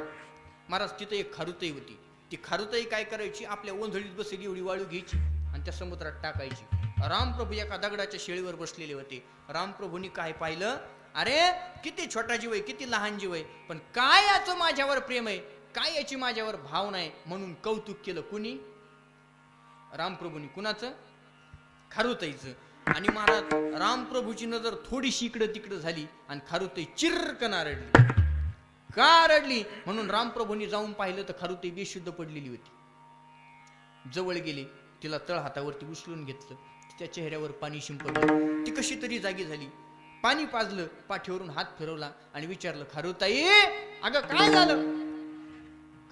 महाराज, तिथं एक खारुताई होती. ती खारुताई काय करायची, आपल्या ओंधळीत बसलेली एवढी वाळू घ्यायची आणि त्या समुद्रात टाकायची. रामप्रभू एका दगडाच्या शेळीवर बसलेले होते. रामप्रभूंनी काय पाहिलं, अरे किती छोटा जीव आहे, किती लहान जीव आहे, पण काय याचं माझ्यावर प्रेम आहे, काय याची माझ्यावर भावना आहे, म्हणून कौतुक केलं. कुणी? रामप्रभूंनी. कुणाचं? खारुताईचं. आणि महाराज, रामप्रभूची नजर थोडीशी इकडं तिकडं झाली आणि खारुताई चिरकना रडली. का रडली म्हणून रामप्रभूंनी जाऊन पाहिलं तर खारुताई बेशुद्ध पडलेली होती. जवळ गेले, तिला तळ हातावरती उचलून घेतलं, तिच्या चेहऱ्यावर पाणी शिंपडलं. ती कशी तरी जागी झाली, पाणी पाजलं, पाठीवरून हात फिरवला आणि विचारलं, खारुताई अगं काय झालं?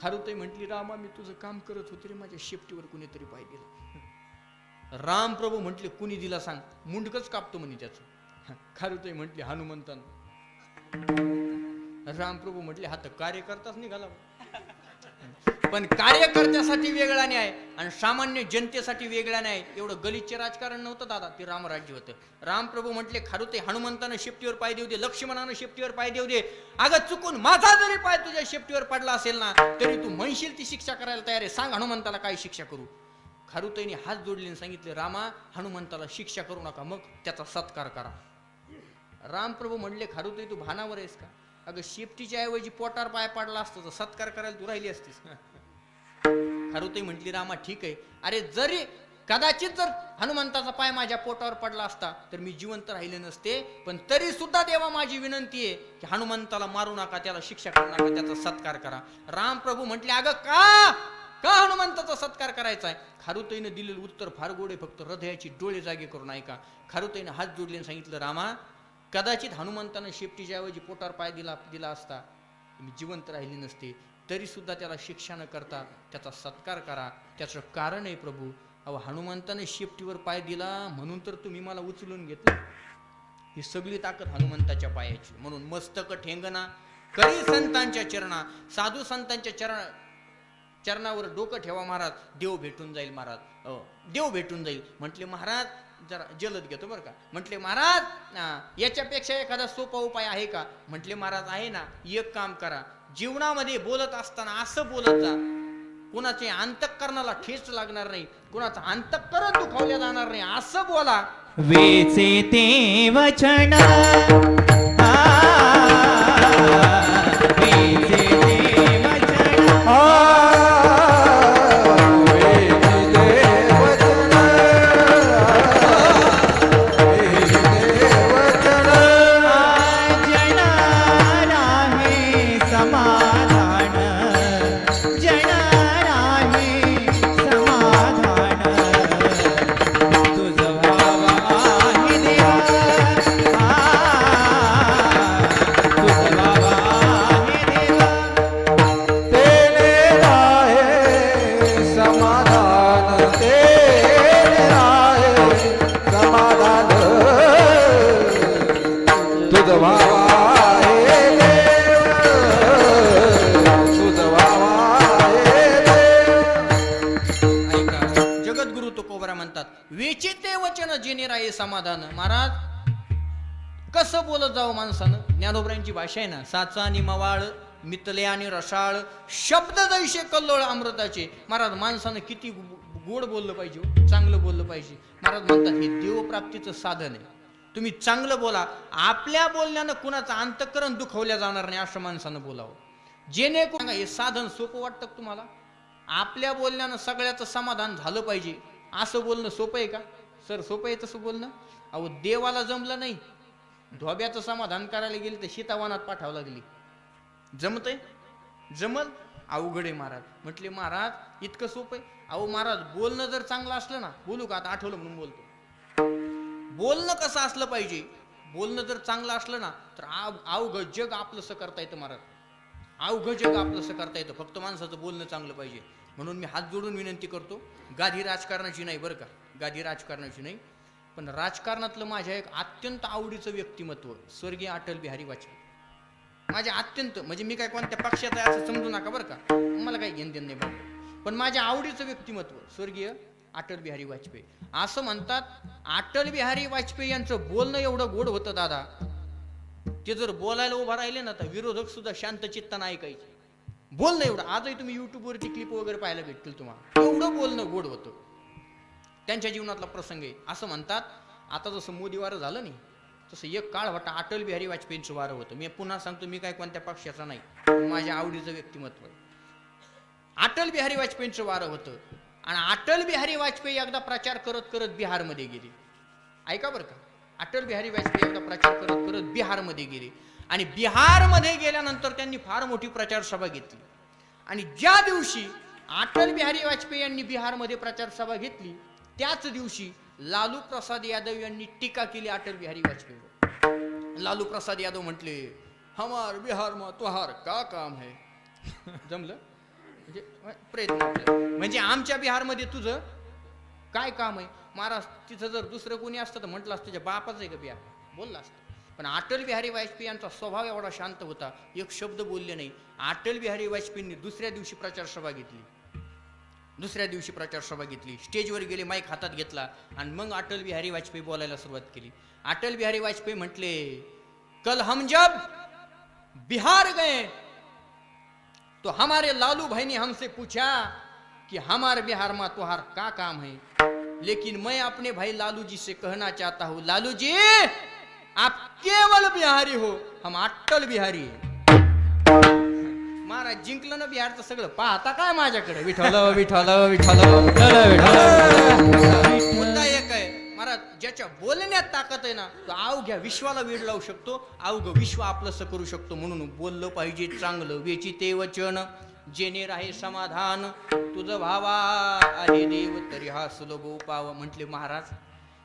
खारुताई म्हटली, रामा मी तुझं काम करत होते रे, माझ्या शेपटीवर कुणीतरी पाय दिला. रामप्रभू म्हटले, कुणी दिला सांग? मुंडकच कापतो म्हणे त्याचं. खारुताई म्हटली, हनुमंतानं. रामप्रभू म्हटले, हा तर कार्यकर्ताच निघाला. पण कार्यकर्त्यासाठी वेगळा न्याय आणि सामान्य जनतेसाठी वेगळा न्याय. एवढं गलिच्छ राजकारण नव्हतं दादा, ते रामराज्य होतं. रामप्रभू म्हटले, खारुताई हनुमंतानं शेपटीवर पाय देऊ दे, लक्ष्मणानं शेपटीवर पाय देऊ दे, अगं चुकून माझा जरी पाय तुझ्या शेपटीवर पडला असेल ना तरी तू म्हणशील ती शिक्षा करायला तयार आहे, सांग हनुमंताला काय शिक्षा करू? खारुताईने हात जोडले आणि सांगितले, रामा हनुमंताला शिक्षा करू नका, मग त्याचा सत्कार करा. रामप्रभू म्हणले, खारुताई तू भानावर आहेस का? अगं शेपटीच्या ऐवजी पोटावर पाय पडला असतो तर सत्कार करायला तू राहिली असतीस. खारुताई म्हटली, रामा ठीक आहे, अरे जरी कदाचित जर हनुमंताचा पाय माझ्या पोटावर पडला असता तर मी जिवंत राहिले नसते, पण तरी सुद्धा देवा माझी विनंती आहे की हनुमंताला मारू नका, त्याला शिक्षा करू नका, त्याचा सत्कार करा. रामप्रभू म्हटले, अगं का हनुमंताचा सत्कार करायचा आहे? खारुताईनं दिलेलं उत्तर फार गोड आहे, फक्त हृदयाची डोळे जागे करून ऐका. खारुताईनं हात जोडले आणि सांगितलं, रामा कदाचित हनुमंतानं शेपटीच्या ऐवजी पोटावर पाय दिला असता मी जिवंत राहिली नसते, तरी सुद्धा त्याला शिक्षा न करता त्याचा सत्कार करा. त्याचं कारण आहे प्रभू, अहो हनुमंताने शेपटीवर पाय दिला म्हणून तर तुम्ही मला उचलून घेतलं. ही सगळी ताकद हनुमंताच्या पायाची. म्हणून मस्तक ठेंगणा करी संतांच्या चरणा, साधू संतांच्या चरणावर डोकं ठेवा महाराज, देव भेटून जाईल महाराज, देव भेटून जाईल. म्हटले महाराज, जरा जलद घेतो बरं का. म्हटले महाराज याच्यापेक्षा एखादा सोपा उपाय आहे का? म्हटले महाराज आहे ना. एक काम करा, जीवनामध्ये बोलत असताना असं बोलत जा, कुणाचे अंतःकरणाला ठेच लागणार नाही, कुणाचं अंतःकरण दुखावल्या जाणार नाही, असं बोला. वेचे ते वचन वेचे ते वचन समाधान. महाराज कसं बोलत जावं माणसानं? ज्ञानोबरांची भाषा आहे ना, साचा आणि मवाळ मितले आणि रसाळ शब्द जैसे कल्लोळ अमृताचे. महाराज माणसानं किती गोड बोललं पाहिजे, चांगलं बोललं पाहिजे. महाराज म्हणतात हे देवप्राप्तीचं साधन आहे. तुम्ही चांगलं बोला. आपल्या बोलण्यानं कुणाचं अंतःकरण दुखवल्या जाणार नाही असं माणसानं बोलावं. जेणेकरून हे साधन सोपं वाटतं का तुम्हाला? आपल्या बोलण्यानं सगळ्याचं समाधान झालं पाहिजे असं बोलणं सोपं आहे का सर? सोपं आहे तसं बोलणं? अहो देवाला जमलं नाही, धोब्याचं समाधान करायला गेलं तर सीतावनात पाठावं लागली. जमतंय? जमल? अवघड आहे महाराज. म्हटले महाराज इतकं सोपं आहे? अहो महाराज बोलणं जर चांगलं असलं ना, बोलू का आता आठवलं म्हणून बोलतो. बोलणं कसं असलं पाहिजे? बोलणं जर चांगलं असलं ना तर अवघं जग आपलंसं करता येतं महाराज. अवघं जग आपलंसं करता येतं. फक्त माणसाचं बोलणं चांगलं पाहिजे. म्हणून मी हात जोडून विनंती करतो, गादी राजकारणाची नाही बरं का, गादी राजकारणाची नाही, पण राजकारणातलं माझ्या एक अत्यंत आवडीचं व्यक्तिमत्व स्वर्गीय अटल बिहारी वाजपेयी. माझ्या अत्यंत म्हणजे मी काय कोणत्या पक्षाचं आहे असं समजू नका बरं का, मला काही घेणं देणं नाही बरं, पण माझ्या आवडीचं व्यक्तिमत्व स्वर्गीय अटल बिहारी वाजपेयी. असं म्हणतात अटल बिहारी वाजपेयी यांचं बोलणं एवढं गोड होतं दादा, ते जर बोलायला उभा राहिले ना तर विरोधक सुद्धा शांत चित्तानं ऐकायचे. बोलणं एवढं, आजही तुम्ही युट्यूबवरती क्लिप वगैरे पाहायला भेटतील तुम्हाला, एवढं बोलणं गोड होतं. त्यांच्या जीवनातला प्रसंग आहे. असं म्हणतात आता जसं मोदी वारं झालं नाही तसं एक काळ होता अटल बिहारी वाजपेयींचं वारं होतं. मी पुन्हा सांगतो, मी काय कोणत्या पक्षाचा नाही, माझ्या आवडीचं व्यक्तिमत्व आहे. अटल बिहारी वाजपेयींचं वारं होतं आणि अटल बिहारी वाजपेयी एकदा प्रचार करत करत बिहारमध्ये गेले. ऐका बरं का, अटल बिहारी वाजपेयी एकदा प्रचार करत करत बिहारमध्ये गेले आणि बिहारमध्ये गेल्यानंतर त्यांनी फार मोठी प्रचार सभा घेतली. आणि ज्या दिवशी अटल बिहारी वाजपेयी यांनी बिहारमध्ये प्रचार सभा घेतली त्याच दिवशी लालू प्रसाद यादव यांनी टीका केली अटल बिहारी वाजपेयीवर. लालू प्रसाद यादव म्हटले, हमार बिहार में तुहार का काम है? जमलं म्हणजे प्रयत्न, म्हणजे आमच्या बिहारमध्ये तुझं काय काम आहे? महाराज तिथं जर दुसरं कोणी असतं तर म्हटलं असतं तुझ्या बापाचं आहे का बिहार, बोलला असतं. पण अटल बिहारी वाजपेयी यांचा स्वभाव एवढा शांत होता, एक शब्द बोलले नाही. अटल बिहारी वाजपेयींनी दुसऱ्या दिवशी प्रचार सभा घेतली. दुसऱ्या दिवशी प्रचार सभा घेतली, स्टेजवर गेले, माईक हातात घेतला आणि मग अटल बिहारी वाजपेयी बोलायला सुरुवात केली. अटल बिहारी वाजपेयी म्हटले, कल हम जब बिहार गए तो हमारे लालू भाई ने हमसे पूछा कि हमारे बिहार में तुहार का काम है, लेकिन मैं अपने भाई लालू जी से कहना चाहता हूं, लालू जी आप केवल बिहारी हो, हम अटल बिहारी है. महाराज जिंकलं ना बिहारचं सगळं, पाहता काय माझ्याकडे, विठ्ठल विठ्ठल विठ्ठल. मुद्दा एक आहे महाराज, ज्याच्या बोलण्यात ताकद आहे ना तो अवघ्या विश्वाला वेळ लावू शकतो, अवघं विश्व आपलंसं करू शकतो. म्हणून बोललं पाहिजे चांगलं. वेचिते वचन जेणे राहे समाधान, तुझं भावा आहे देव तरी हा सुलभ पाव. म्हटले महाराज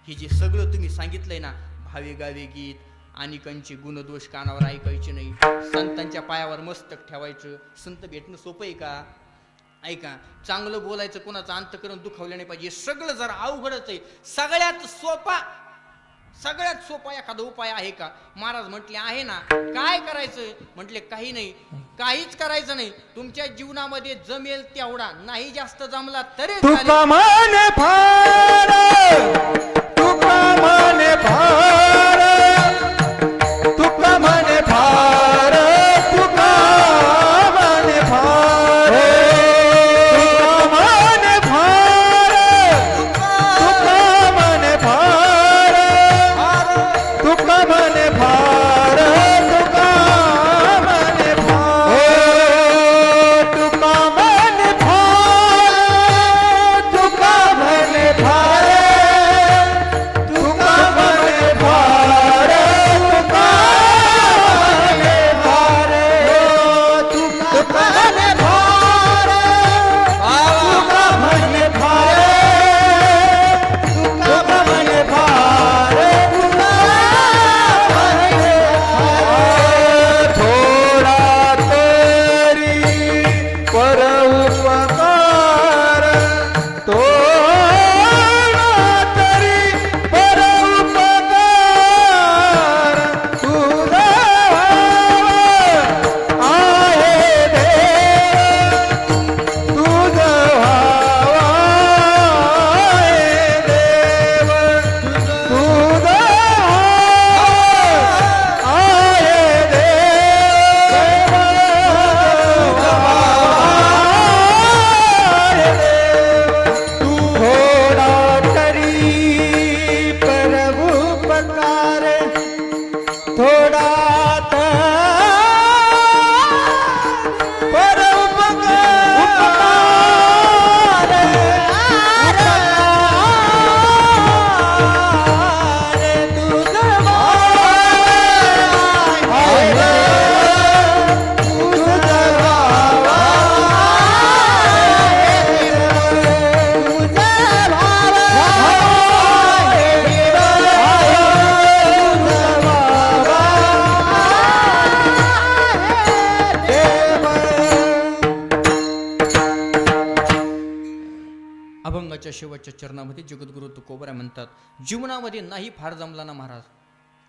हे जे सगळं तुम्ही सांगितलंय ना, भावे गावे गीत, अनेकांचे गुणदोष कानावर ऐकायचे नाही, संतांच्या पायावर मस्तक ठेवायचं, संत भेटणं सोपं आहे का? ऐका, चांगलं बोलायचं, कोणाचं अंतःकरण दुखावलं नाही पाहिजे, सगळं जरा अवघडच आहे. सगळ्यात सोपा एखादा उपाय आहे का? महाराज म्हटले आहे ना. काय करायचं? म्हटले काही नाही, काहीच करायचं नाही. तुमच्या जीवनामध्ये जमेल तेवढा, नाही जास्त जमला तरी तुका माने फार, तुका माने फार, तुका माने फार, तुका माने फार, तुका माने फार, तुका माने फार, तुका माने फार, तुका माने फार, तुका माने फार, तुका माने फार, तुका माने फार. गुरुदेवाच्या शेवटच्या चरणामध्ये जगद्गुरु तुकोबरा म्हणतात, जीवनामध्ये नाही फार जमला ना महाराज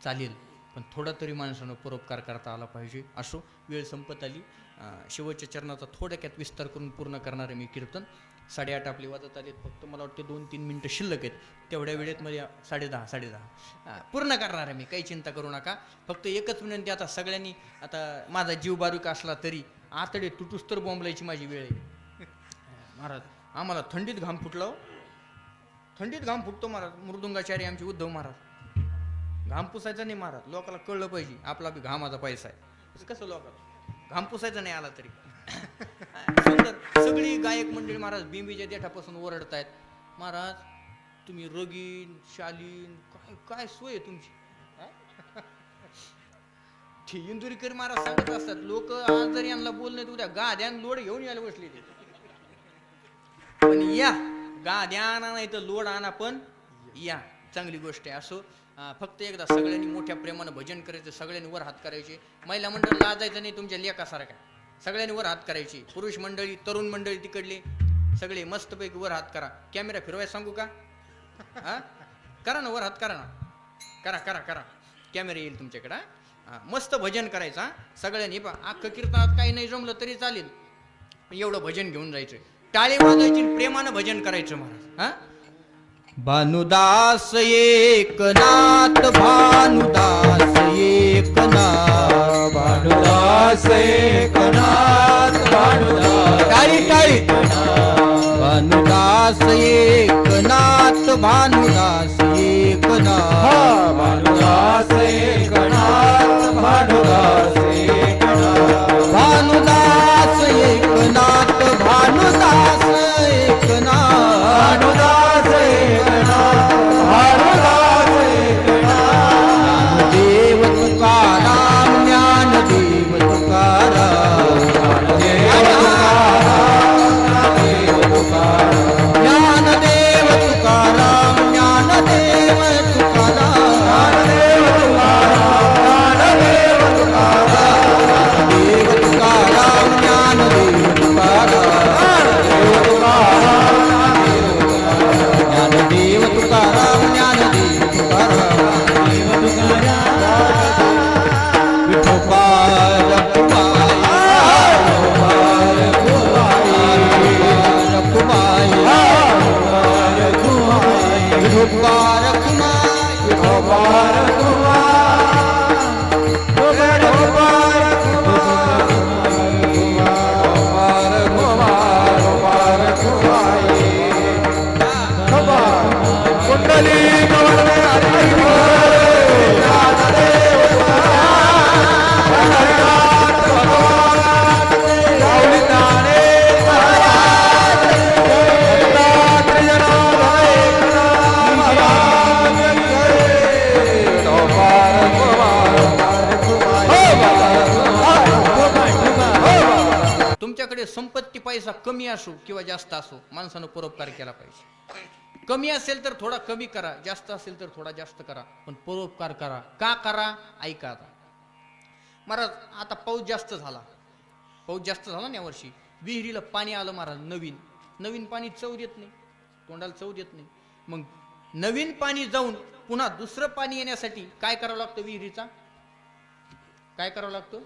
चालेल, पण थोडा तरी माणसानं परोपकार करता आला पाहिजे. असो, वेळ संपत आली. शेवटच्या चरणाचा थोडक्यात विस्तार करून पूर्ण करणारे मी कीर्तन. 8:30 आपले वाजत आलेत, फक्त मला वाटते 2-3 मिनटं शिल्लक आहेत. तेवढ्या वेळेत मध्ये 10:30 पूर्ण करणार आहे मी, काही चिंता करू नका. फक्त एकच विनंती, आता सगळ्यांनी, आता माझा जीव बारीक असला तरी आतडे तुटूस तर बोंबलायची माझी वेळ आहे. महाराज, आम्हाला थंडीत घाम फुटला हो. थंडीत घाम फुटतो महाराज. मृदुंगाचार्य आमचे उद्धव महाराज, घाम पुसायचा नाही महाराज, लोकाला कळलं पाहिजे आपला बी घामाचा पैसा आहे. कसं लोकाला घाम पुसायचा नाही आला तरी सुंदर. सगळी गायक मंडळी महाराज बिंबीच्या देठापासून ओरडतायत, महाराज तुम्ही रगीन शालीन, काय काय सोय आहे तुमची. इंदुरीकर महाराज सांगत असतात, लोक आज जर यांना बोलणे उद्या गाद्यान लोड घेऊन यायला बसले ते. पण या गाद्यान नाही तर लोड आणा, पण या, चांगली गोष्ट आहे. असो, फक्त एकदा सगळ्यांनी मोठ्या प्रेमानं भजन करायचं, सगळ्यांनी वर हात करायचे. महिला मंडळ लाजायचं नाही तुमच्या लेकासारखा, सगळ्यांनी वर हात करायचे. पुरुष मंडळी, तरुण मंडळी तिकडले सगळे मस्तपैकी वर हात करा. कॅमेरा फिरवायला सांगू का? करा ना, वर हात करा ना, करा करा करा, कॅमेरा येईल तुमच्याकडे. मस्त भजन करायचं सगळ्यांनी. अख्खं कीर्तनात काही नाही जमलं तरी चालेल, एवढं भजन घेऊन जायचं, टाळे वाजवायची, प्रेमानं भजन करायचं महाराज. भानुदास एकनाथ, भानुदास एकनाथ, भानुदास एकनाथ, भानुदास टाळी टाळी. भानुदास एकनाथ, भानुदास एकनाथ, भानुदास एकनाथ, भानुदास एकनाथ, भानुदास एकनाथ, भानुदास एकनाथ, भानुदास एकनाथ, भानुदास एकनाथ, देव तुकाराम, ज्ञानदेव तुकाराम, ज्ञानदेव तुकाराम, ज्ञानदेव तुकाराम, ज्ञानदेव तुकाराम, देव तुकाराम, ज्ञानदेव तुकाराम, ज्ञानदेव तुकाराम, ज्ञानदेव तुकाराम, विठोबा तुमच्याकडे संपत्ती पैसा कमी असो किंवा जास्त असो, माणसानं परोपकार केला पाहिजे. कमी असेल तर थोडा कमी करा, जास्त असेल तर थोडा जास्त करा, पण परोपकार करा. का करा? ऐका. आता महाराज, आता पाऊस जास्त झाला ना यावर्षी. विहिरीला पाणी आलं महाराज, नवीन पाणी चव देत नाही, तोंडाला चव देत नाही. मग नवीन पाणी जाऊन पुन्हा दुसरं पाणी येण्यासाठी काय करावं लागतं? विहिरीचा काय करावं लागतं?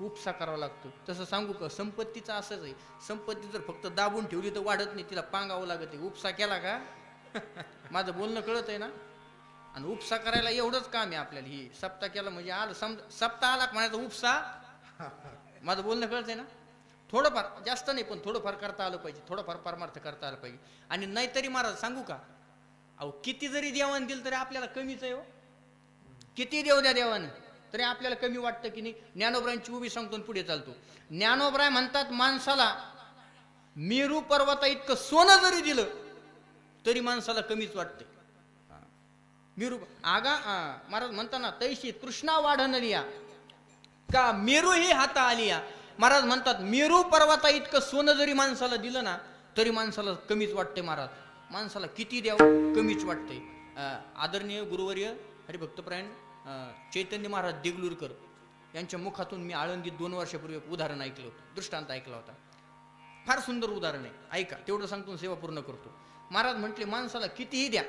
उपसा करावा लागतो. तसं सांगू का, संपत्तीचं असंच आहे. संपत्ती जर फक्त दाबून ठेवली तर वाढत नाही, तिला पांगावं लागत आहे. उपसा केला का माझं बोलणं कळत आहे ना. आणि उपसा करायला एवढंच काम आहे आपल्याला. ही सप्ताह केला म्हणजे आलं, सप्ताह आला म्हणायचं उपसा. माझं बोलणं कळत आहे ना. थोडंफार, जास्त नाही पण थोडंफार करता आलं पाहिजे, थोडंफार परमार्थ करता आलं पाहिजे. आणि नाहीतरी महाराज सांगू का, अहो किती जरी देवान दिलं तरी आपल्याला कमीच आहे हो. किती देव द्या देवानं तरी आपल्याला कमी वाटतं की नाही. ज्ञानोबरांची उभी सांगतो पुढे चालतो. ज्ञानोबराय म्हणतात, माणसाला मेरू पर्वता इतकं सोनं जरी दिलं तरी माणसाला कमीच वाटते. मेरू महाराज म्हणताना, तैशी तृष्णा वाढणलिया का मेरू ही हाता आलिया. महाराज म्हणतात, मेरू पर्वता इतकं सोनं जरी माणसाला दिलं ना तरी माणसाला कमीच वाटते. महाराज, माणसाला किती द्यावं कमीच वाटते. आदरणीय गुरुवर्य हरिभक्तपरायण चैतन्य महाराज देगलूरकर यांच्या मुखातून मी आळंदीत 2 वर्षापूर्वी एक उदाहरण ऐकलं होतं, दृष्टांत ऐकला होता. फार सुंदर उदाहरण आहे, ऐका. तेवढं सांगतो, सेवा पूर्ण करतो. महाराज म्हटले माणसाला कितीही द्या,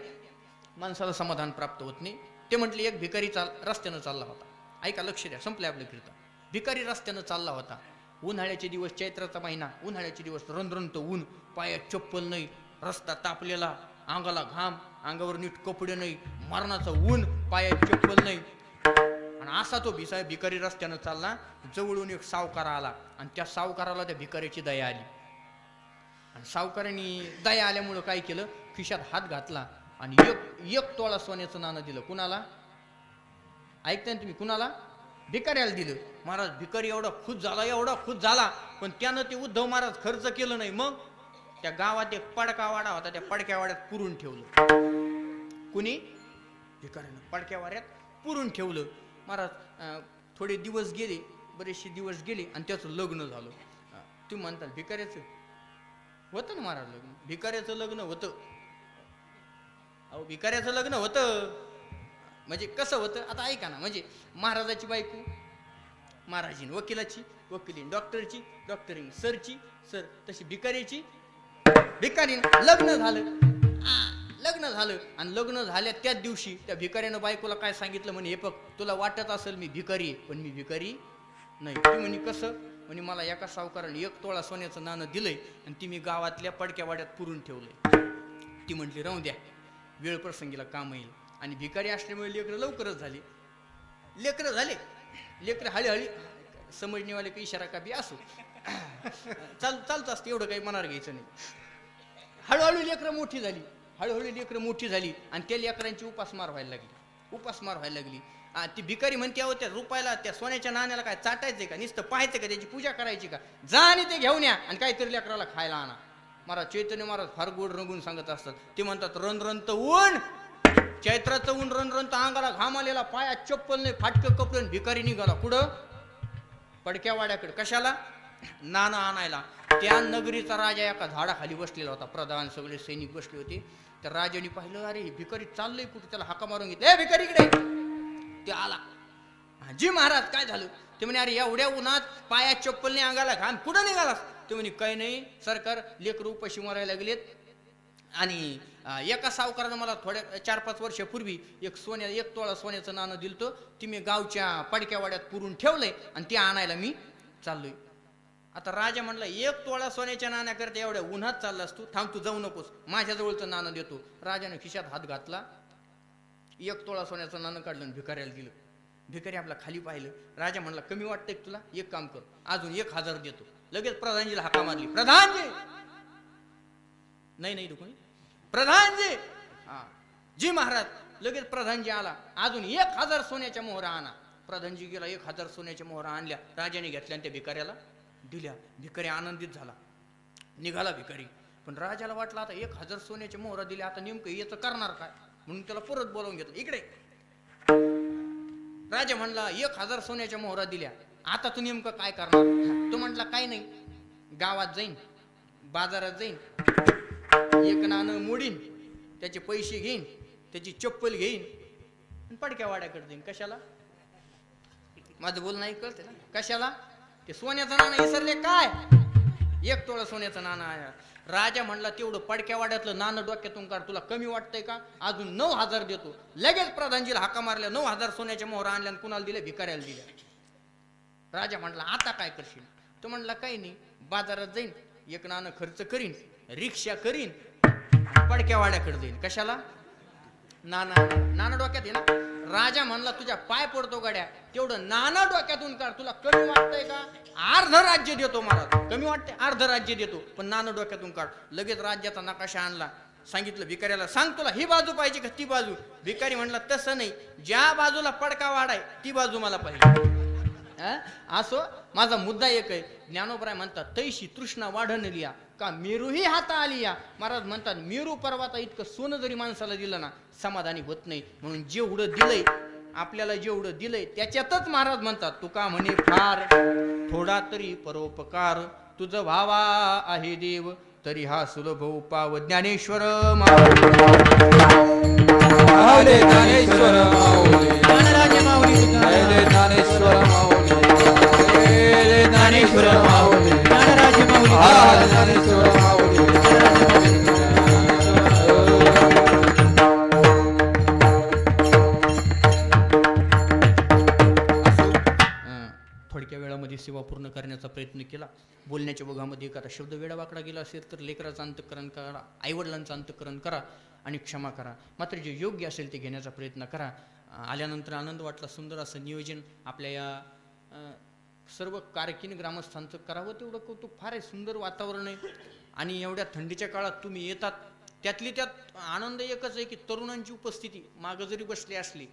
माणसाला समाधान प्राप्त होत नाही. ते म्हटले एक भिकारी रस्त्यानं चालला होता. ऐका, लक्ष द्या, संपले आपलं कीर्तन. भिकारी रस्त्यानं चालला होता. उन्हाळ्याचे दिवस, चैत्राचा महिना, उन्हाळ्याचे दिवस, रणरणत ऊन, पायात चप्पल नाही, रस्ता तापलेला, अंगाला घाम, अंगावर नीट कपडे नाही, मरणाचं ऊन, पायात चप्पल नाही. आणि असा तो भिकारी रस्त्यानं चालला. जवळून एक सावकार आला आणि त्या सावकाराला त्या भिकाऱ्याची दया आली. आणि सावकाराने दया आल्यामुळं काय केलं, खिशात हात घातला आणि एक तोळा सोन्याचं नाणं दिलं. कुणाला? ऐकताय तुम्ही? कुणाला? भिकाऱ्याला दिलं. महाराज भिकारी एवढा खुश झाला, पण त्यानं ते उद्धव महाराज खर्च केलं नाही. मग त्या गावात एक पडका वाडा होता, त्या पडक्या वाड्यात पुरून ठेवलं. कुणी? भिकाऱ्यानं पडक्या वाड्यात पुरून ठेवलं. महाराज थोडे दिवस गेले, बरेचसे दिवस गेले आणि त्याचं लग्न झालं. तुम्ही म्हणताल भिकाऱ्याचं होतं ना महाराज लग्न? भिकाऱ्याचं लग्न होतं. अहो भिकाऱ्याचं लग्न होतं म्हणजे कसं होतं आता ऐका ना. म्हणजे महाराजाची बायको महाराजीन, वकिलाची वकिलीन, डॉक्टरची डॉक्टरीन, सरची सर, तशी भिकारीची भिकारीन. लग्न झालं आणि लग्न झाल्या त्याच दिवशी त्या भिकाऱ्यानं बायकोला काय सांगितलं, म्हणे हे बघ, तुला वाटत असेल मी भिकारी आहे, पण मी भिकारी नाही. ती म्हणे कसं? म्हणे मला एका सावकाराने एक तोळा सोन्याचं नाणं दिलंय आणि ती मी गावातल्या पडक्या वाड्यात पुरून ठेवलंय. ती म्हटली राहू द्या, वेळ प्रसंगीला काम येईल. आणि भिकारी असल्यामुळे लेकरं लवकरच झाले. लेकरं हळीहळी समजणेवाले काही इशारा का बी असो चालत असते, एवढं काही मनावर घ्यायचं नाही. हळूहळू लेकरं मोठी झाली आणि त्या लेकरांची उपासमार व्हायला लागली. ती भिकारी म्हणते, अहो त्या रुपयाला, त्या सोन्याच्या नाण्याला काय चाटायचंय का? नुसतं पाहायचं का? त्याची पूजा करायची का? जा आणि ते घेऊन या आणि काहीतरी लेकराला खायला आणा. महाराज चैतन्य महाराज फार गोड रंगून सांगत असतात. ते म्हणतात रणरणत ऊन, चैत्राचं ऊन, रणरणत, अंगाला घाम आलेला, पायात चप्पल नाही, फाटकं कपडे. भिकारी निघाला कुठं? पडक्या वाड्याकडे. कशाला? नाणं आणायला. त्या नगरीचा राजा एका झाडाखाली बसलेला होता. प्रधान सगळे सैनिक बसले होते. त्या राजाने पाहिलं, अरे भिकारी चाललंय कुठे? त्याला हाका मारून घेतले, भिकारी इकडे. ते आला. जी महाराज काय झालं? ते म्हणे, अरे एवढ्या उन्हात पायात चप्पल नाही, अंगाला घाम, कुठं निघालास? ते म्हणे, काही नाही सरकार, लेकरं उपाशी मारायला लागलेत आणि एका सावकारानं मला थोड्या 4-5 वर्षापूर्वी एक तोळा सोन्याचं नाणं दिलतं. ती मी गावच्या पडक्या वाड्यात पुरून ठेवलंय आणि ते आणायला मी चाललोय. आता राजा म्हणला, एक तोळा सोन्याच्या नाण्याकरता एवढ्या उन्हात चाललास तू? थांब, तू जाऊ नकोस, माझ्याजवळचं नाणं देतो. राजाने खिशात हात घातला, एक तोळा सोन्याचं नाणं काढलं आणि भिकाऱ्याला दिलं. भिकारी आपला खाली पाहिलं. राजा म्हणला, कमी वाटतंय तुला? एक काम कर, अजून 1000 देतो. लगेच प्रधानजीला हाका मारली. प्रधानजी नाही कोणी? प्रधानजी. जी महाराज. लगेच प्रधानजी आला. अजून 1000 सोन्याच्या मोहरा आणा. प्रधानजी गेला, 1000 सोन्याच्या मोहरा आणल्या. राजाने घेतल्या आणि त्या भिकाऱ्याला दिल्या. भिकारी आनंदित झाला, निघाला भिकारी. पण राजाला वाटलं आता 1000 सोन्याच्या मोहरा दिल्या, आता नेमकं याचं करणार काय? म्हणून त्याला परत बोलावून घेतलं. इकडे. राजा म्हणला, 1000 सोन्याच्या मोहरा दिल्या, आता तू नेमकं काय करणार? तो म्हटला, काय नाही, गावात जाईन, बाजारात जाईन, एक नाणं मोडीन, त्याचे पैसे घेईन, त्याची चप्पल घेईन, पडक्या वाड्याकडे जाईन. कशाला? माझं बोलणं नाही कळते ना? कशाला? ते सोन्याचं नाणं विसरले काय? 1 तोळा सोन्याचं नाणं आहे. राजा म्हणला, तेवढं पडक्या वाड्यातलं नाणं डोक्यातून काढ, तुला कमी वाटतंय का? अजून 9000 देतो. लगेच प्रधानजीला हाका मारल्या. 9000 सोन्याच्या मोहरा आणल्या. कुणाला दिल्या? भिकाऱ्याला दिल्या. राजा म्हणला, आता काय करशील? तो म्हणला, काही नाही, बाजारात जाईन, एक नाणं खर्च करीन, रिक्षा करीन, पडक्या वाड्याकडे जाईन. कशाला? नाणं डोक्यात आहे ना? राजा म्हणला, तुझ्या पाय पडतो गाड्या, तेवढं नाणं डोक्यातून काढ, तुला कमी वाटतंय का? अर्ध राज्य देतो महाराज. कमी वाटते? अर्ध राज्य देतो, पण नाणं डोक्यातून काढ. लगेच राज्याचा नकाशा आणला. सांगितलं भिकाऱ्याला, सांग तुला ही बाजू पाहिजे का ती बाजू? भिकारी म्हणला, तसं नाही, ज्या बाजूला पडका वाडा आहे ती बाजू मला पाहिजे. असो, माझा मुद्दा एक आहे. ज्ञानोबराय म्हणतात, तैशी तृष्णा वाढणलिया का मेरूही हाता आलिया. महाराज म्हणतात, मेरू पर्वता इतकं सोनं जरी माणसाला दिलं ना, समाधानी होत नाही. म्हणून जेवढं दिलंय आपल्याला, जेवढं दिलंय त्याच्यातच महाराज म्हणतात, तुका म्हणे फार थोडा तरी परोपकार, तुझं व्हावा आहे देव तरी हा सुलभ उपाव. ज्ञानेश्वर माऊली, ज्ञानेश्वर माऊली, ज्ञानराज माऊली, ज्ञानेश्वर माऊली, ज्ञानेश्वर माऊली, ज्ञानराज माऊली, ज्ञानेश्वर माऊली. केला. बोलण्याच्या ओघामध्ये एखादा शब्द वेडावाकडा गेला असेल तर लेकराचं अंतःकरण करा, आईवडिलांचं अंतःकरण करा आणि क्षमा करा. मात्र जे योग्य असेल ते घेण्याचा प्रयत्न करा. आल्यानंतर आनंद वाटला. सुंदर असं नियोजन आपल्या या सर्व कारकीन ग्रामस्थांचं करावं तेवढं कौतुक. फार आहे, सुंदर वातावरण आहे. आणि एवढ्या थंडीच्या काळात तुम्ही येतात. त्यातली त्यात आनंद एकच आहे की तरुणांची उपस्थिती मागं जरी बसली असली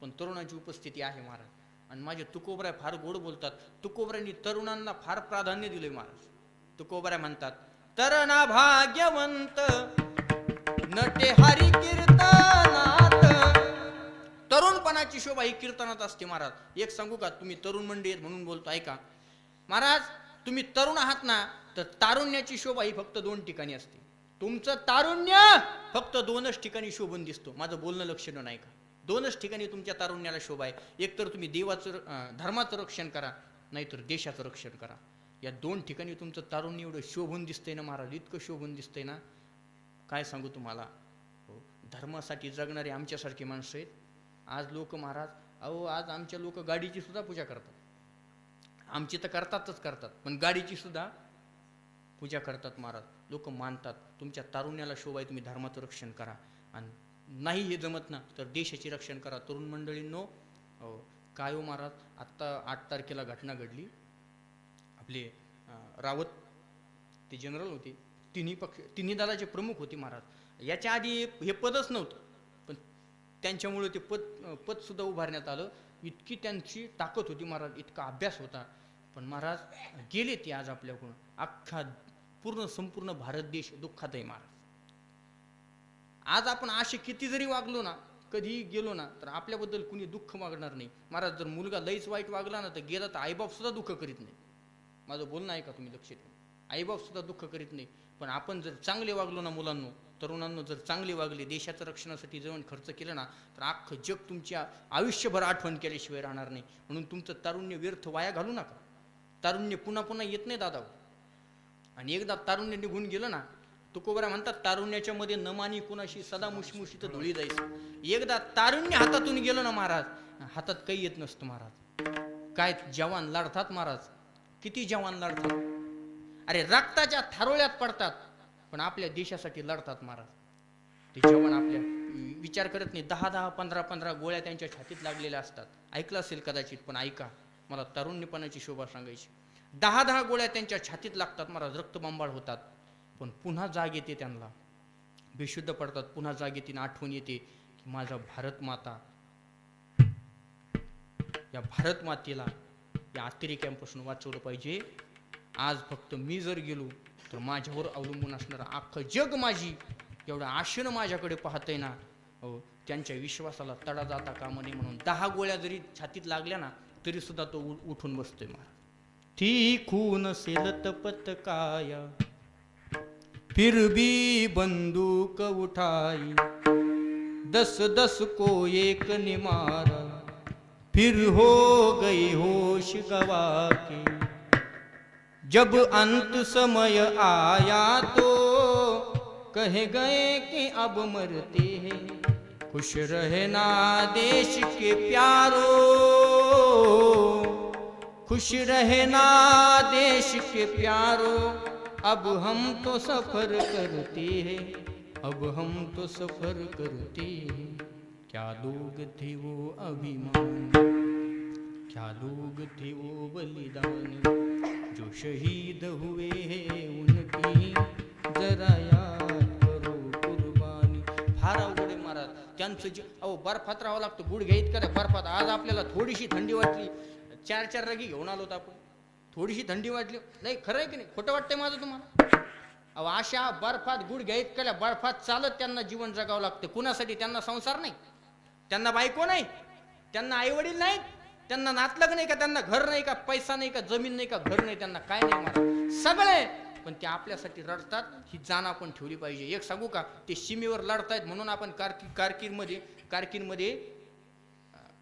पण तरुणांची उपस्थिती आहे महाराज. आणि माझे तुकोबराय फार गोड बोलतात. तुकोबरायांनी तरुणांना फार प्राधान्य दिलंय महाराज. तुकोबराय म्हणतात, तरणा भाग्यवंत नटे हरी कीर्तनात. तरुणपणाची शोभा ही कीर्तनात असते महाराज. एक सांगू का, तुम्ही तरुण मंडळी आहेत म्हणून बोलतो, ऐका महाराज. तुम्ही तरुण आहात ना, तर तारुण्याची शोभा ही फक्त 2 ठिकाणी असते. तुमचं तारुण्य फक्त 2च ठिकाणी शोभून दिसतो. माझं बोलणं लक्षणं नाही का? 2च ठिकाणी तुमच्या तारुण्याला शोभा आहे. एक तर तुम्ही देवाचं धर्माचं रक्षण करा, नाहीतर देशाचं रक्षण करा. या 2 ठिकाणी तुमचं तारुण्य एवढं शोभून दिसतंय ना महाराज, इतकं शोभून दिसतंय ना, काय सांगू तुम्हाला. धर्मासाठी जगणारे आमच्यासारखी माणसं आहेत. आज लोक महाराज, अहो आज आमच्या लोक गाडीची सुद्धा पूजा करतात. आमची तर करतातच करतात, पण गाडीची सुद्धा पूजा करतात महाराज. लोक मानतात. तुमच्या तारुण्याला शोभा आहे, तुम्ही धर्माचं रक्षण करा. आणि नाही हे जमत ना, तर देशाचे रक्षण करा. तरुण मंडळींनो, काय हो महाराज, आत्ता 8 तारखेला घटना घडली. आपले रावत ते जनरल होते, तिन्ही दलाचे प्रमुख होते महाराज. याच्या आधी हे पदच नव्हतं, पण त्यांच्यामुळे ते पद सुद्धा उभारण्यात आलं. इतकी त्यांची ताकद होती महाराज, इतका अभ्यास होता. पण महाराज गेले ते आज आपल्याकडून. अख्खा संपूर्ण भारत देश दुःखात आहे महाराज. आज आपण असे किती जरी वागलो ना, कधी गेलो ना, तर आपल्याबद्दल कुणी दुःख मागणार नाही महाराज. जर मुलगा लईच वाईट वागला ना, तर गेला तर आईबाप सुद्धा दुःख करीत नाही. माझं बोलणं आहे का तुम्ही लक्षात ठेवा. आईबाप सुद्धा दुःख करीत नाही. पण आपण जर चांगले वागलो ना, मुलांनो तरुणांनो जर चांगले वागले, देशाच्या रक्षणासाठी जवळ खर्च केलं ना, तर अख्खं जग तुमच्या आयुष्यभर आठवण केल्याशिवाय राहणार नाही. म्हणून तुमचं तारुण्य व्यर्थ वाया घालू नका. तारुण्य पुन्हा पुन्हा येत नाही दादा. आणि एकदा तारुण्य निघून गेलं ना, तुकोबरा म्हणतात, तारुण्याच्या मध्ये न मानी कुणाशी सदा मुशमुशीत धुळी जायचं. एकदा तारुण्य हातातून गेलं ना महाराज, हातात काही येत नसतं महाराज. काय जवान लढतात महाराज, किती जवान लढतात. अरे रक्ताच्या थारोळ्यात पडतात, पण आपल्या देशासाठी लढतात महाराज. ते जवान आपल्या विचार करत नाही. 10-10, 15-15 गोळ्या त्यांच्या छातीत लागलेल्या असतात. ऐकलं असेल कदाचित, पण ऐका, मला तारुण्यपणाची शोभा सांगायची. 10-10 गोळ्या त्यांच्या छातीत लागतात महाराज, रक्तबंबाळ होतात. पण पुन्हा जाग येते त्यांना, बेशुद्ध पडतात. पुन्हा जाग येते, आठवण येते की माझा भारत माता, या भारत मातेला या अतिरेक्यांपासून वाचवलं पाहिजे. आज फक्त मी जर गेलो तर माझ्यावर अवलंबून असणारं अख्खं जग माझी एवढं आशेनं माझ्याकडे पाहतंय ना, त्यांच्या विश्वासाला तडा जाता कामा नये. म्हणून 10 गोळ्या जरी छातीत लागल्या ना, तरी सुद्धा तो उठून बसतोय महाराज. थी खून से लतपत काया, फिर भी बंदूक उठाई, 10-10 को एक ने मारा, फिर हो गई होश गवा के. जब अंत समय आया तो कह गए कि अब मरते हैं, खुश रहना देश के प्यारो, खुश रहना देश के प्यारो. अब हम तो सफर करते हैं, अब हम तो सफर करते हैं. क्या लोग थे वो अभिमान, क्या लोग थे वो बलिदान, जो शहीद हुए हैं उनकी जरा याद करो कुर्बानी. फार अवघड आहे महाराज त्यांचं बर्फात राहावं लागतं, गुडघ्या इतकं बर्फात. आज आपल्याला थोडीशी थंडी वाटली, 4 रगी घेऊन आलो आपण. थोडीशी थंडी वाटली नाही, खरं आहे की नाही, खोटं वाटतंय माझं तुम्हाला. अशा बर्फात गुडघ्या इतक्या बर्फात चालत त्यांना जीवन जगावं लागतं. कुणासाठी? त्यांना संसार नाही, त्यांना बायको नाही, त्यांना आई वडील नाहीत, त्यांना नातलग नाही का, त्यांना घर नाही का, पैसा नाही का, जमीन नाही का, घर नाही, त्यांना काय नाही मला सगळे. पण ते आपल्यासाठी लढतात, ही जाण आपण ठेवली पाहिजे. एक सांगू का, ते सीमेवर लढतायत म्हणून आपण कारकीनमध्ये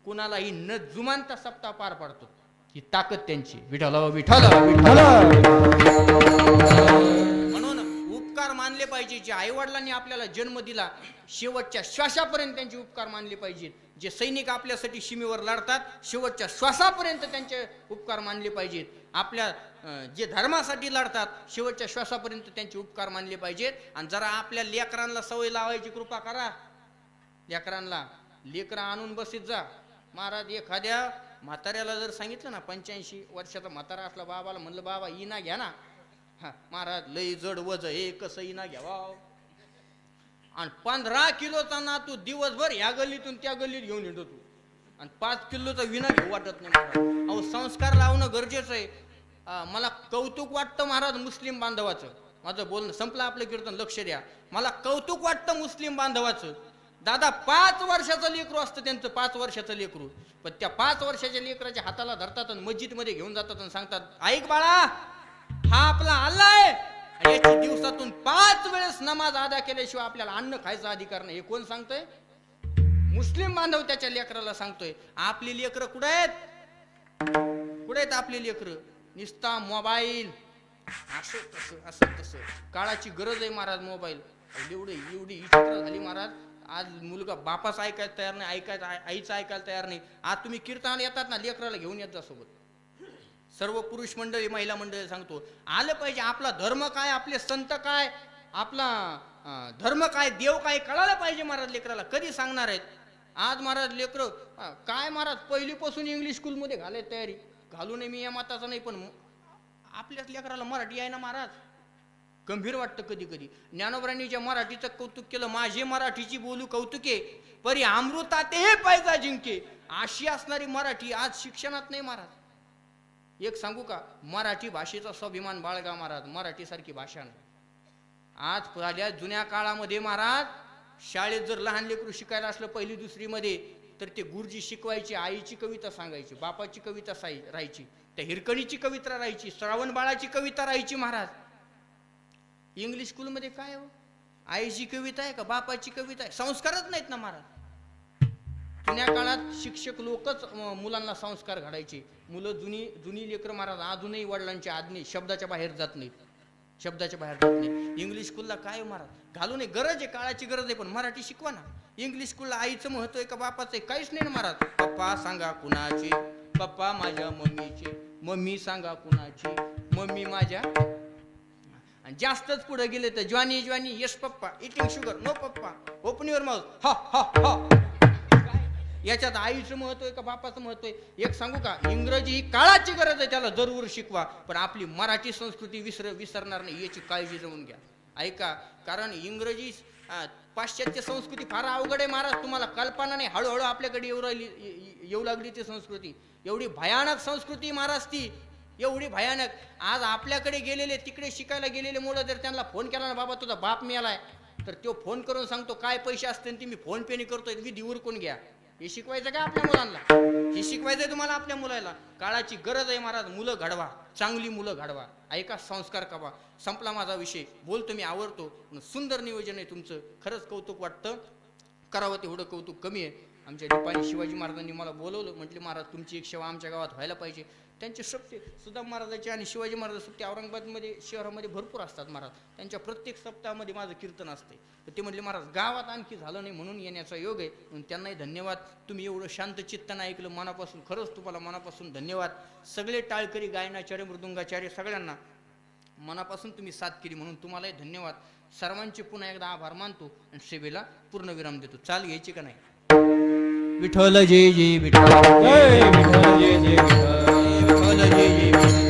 कुणालाही न जुमानता सप्ताह पार पाडतो. ही ताकद त्यांची. विठ्ठल विठ्ठल विठ्ठल. म्हणून उपकार मानले पाहिजे. जे आई वडिलांनी आपल्याला जन्म दिला, शेवटच्या श्वासापर्यंत त्यांचे उपकार मानले पाहिजेत. जे सैनिक आपल्यासाठी सीमेवर लढतात, शेवटच्या श्वासापर्यंत त्यांचे उपकार मानले पाहिजेत. आपल्या जे धर्मासाठी लढतात, शेवटच्या श्वासापर्यंत त्यांचे उपकार मानले पाहिजेत. आणि जरा आपल्या लेकरांना सवय लावायची कृपा करा. लेकरांना लेकरं आणून बसीत जा. महाराज एखाद्या म्हाताऱ्याला जर सांगितलं ना, 85 वर्षाचा म्हातारा असला, बाबाला म्हणलं बाबा इना घ्या ना, हा महाराज लई जड वज हे कसं इना घ्यावा. आणि 15 किलोचा ना तू दिवसभर ह्या गल्लीतून त्या गल्लीत घेऊन येतो तू, आणि 5 किलोचा विना घेऊ वाटत नाही महाराज. अहो संस्कार लावणं गरजेचं आहे. मला कौतुक वाटतं महाराज मुस्लिम बांधवाचं. माझं बोलणं संपलं, आपलं कीर्तन लक्ष द्या. मला कौतुक वाटतं मुस्लिम बांधवाचं. दादा 5 वर्षाचं लेकरू असतं त्यांचं, 5 वर्षाचं लेकरू. पण त्या 5 वर्षाच्या लेकराच्या हाताला धरतात आणि मस्जिदमध्ये घेऊन जातात आणि सांगतात, ऐक बाळा, हा आपला अल्लाह आहे, याची दिवसातून 5 वेळेस नमाज अदा केल्याशिवाय आपल्याला अन्न खायचा अधिकार नाही. हे कोण सांगतोय? मुस्लिम बांधव त्याच्या लेकराला सांगतोय. आपली लेकरं कुठे आहेत? कुठे आहेत आपली लेकरं? निस्ता मोबाईल, असं तसं असं तसं. काळाची गरज आहे महाराज मोबाईल. एवढी विचित्र झाली महाराज. आज मुलगा बापाचं ऐकायला तयार नाही, आईचं ऐकायला तयार नाही. आज तुम्ही कीर्तनाला येतात ना, लेकराला घेऊन येत जा सोबत. सर्व पुरुष मंडळी महिला मंडळी सांगतो, आलं पाहिजे. आपला धर्म काय, आपले संत काय, आपला धर्म काय, देव काय कळायला पाहिजे महाराज लेकराला. कधी सांगणार आहेत? आज महाराज लेकरं काय महाराज पहिलीपासून इंग्लिश स्कूलमध्ये घालायची तयारी. घालू नये मी या मताचा नाही, पण आपल्याच लेकराला मराठी आहे ना महाराज. गंभीर वाटतं कधी कधी. ज्ञानोबरांनी ज्या मराठीचं कौतुक केलं, माझे मराठीची बोलू कौतुके, परी अमृतात हे पैजा जिंके, अशी असणारी मराठी आज शिक्षणात नाही महाराज. एक सांगू का, मराठी भाषेचा स्वाभिमान बाळगा महाराज. मराठी सारखी भाषा नाही. आज झाल्या जुन्या काळामध्ये महाराज, शाळेत जर लहान लेकरू शिकायला असलं 1ली 2री मध्ये, तर ते गुरुजी शिकवायची, आईची कविता सांगायची, बापाची कविता राहायची, त्या हिरकणीची कविता राहायची, श्रावण बाळाची कविता राहायची महाराज. इंग्लिश स्कूलमध्ये काय हो, आईची कविता आहे का बापाची कविता आहे? संस्कारच नाहीत ना महाराज. जुन्या काळात शिक्षक लोकच मुलांना संस्कार घडायचे. मुलं जुनी लेकरं महाराज अजूनही वडिलांच्या आज्ञे शब्दाच्या बाहेर जात नाहीत, शब्दाच्या बाहेर जात नाही. इंग्लिश स्कूलला काय हो महाराज, घालू नये, गरज आहे, काळाची गरज आहे, पण मराठी शिकवा ना. इंग्लिश स्कूलला आईचं महत्व आहे का बापाचं आहे? काहीच नाही ना महाराज. पप्पा सांगा कुणाचे, पप्पा माझ्या मम्मीचे, मम्मी सांगा कुणाची, मम्मी माझ्या. आणि जास्तच पुढे गेले तर ज्वानी ज्वानी, यस पप्पा, इटिंग शुगर, नो पप्पा, ओपन युअर माउथ, हा हा हा. याच्यात आईचं महत्व आहे का बापाचं महत्व आहे? एक सांगू का, इंग्रजी ही काळाची गरज आहे, त्याला जरूर शिकवा, पण आपली मराठी संस्कृती विसरणार नाही याची काळजी जमून घ्या. ऐका, कारण इंग्रजी पाश्चात्य संस्कृती फार अवघड आहे महाराज. तुम्हाला कल्पना नाही, हळूहळू आपल्याकडे येऊ लागली ती संस्कृती. एवढी भयानक संस्कृती महाराज ती, एवढी भयानक. आज आपल्याकडे गेलेले, तिकडे शिकायला गेलेले मुलं जर त्यांना फोन केला ना, बाबा तुझा बाप मिळालाय, तर तो फोन करून सांगतो काय पैसे असते ते मी फोन पेने करतोय, विधी उरकून घ्या. हे शिकवायचं काय आपल्या मुलांना? हे शिकवायचंय तुम्हाला आपल्या मुलाला? काळाची गरज आहे महाराज. मुलं घडवा, चांगली मुलं घडवा. ऐका, संस्कार कवा. संपला माझा विषय. बोलतो मी, आवडतो. सुंदर नियोजन आहे तुमचं, खरंच कौतुक वाटतं. करावं तेवढं कौतुक कमी आहे. आमच्या निपाणी शिवाजी महाराजांनी मला बोलवलं, म्हटले महाराज तुमची एक सेवा आमच्या गावात व्हायला पाहिजे. त्यांचे सप्ते सुदाम महाराजाचे आणि शिवाजी महाराज सप्ते औरंगाबादमध्ये शहरामध्ये भरपूर असतात महाराज. त्यांच्या प्रत्येक सप्ताहामध्ये माझं कीर्तन असते. तर ते म्हटले महाराज गावात आणखी झालं नाही म्हणून येण्याचा योग आहे. म्हणून त्यांनाही धन्यवाद. तुम्ही एवढं शांत चित्तानं ऐकलं, मनापासून खरंच तुम्हाला मनापासून धन्यवाद. सगळे टाळकरी, गायनाचार्य, मृदुंगाचार्य सगळ्यांना मनापासून तुम्ही साथ केली म्हणून तुम्हालाही धन्यवाद. सर्वांचे पुन्हा एकदा आभार मानतो आणि सेवेला पूर्णविराम देतो. चाल घ्यायची का नाही? विठ्ठल जय जय विठ्ठल, जय विठ्ठल, जय जय विठ्ठल. विठ्ठल जय जय विठ्ठल.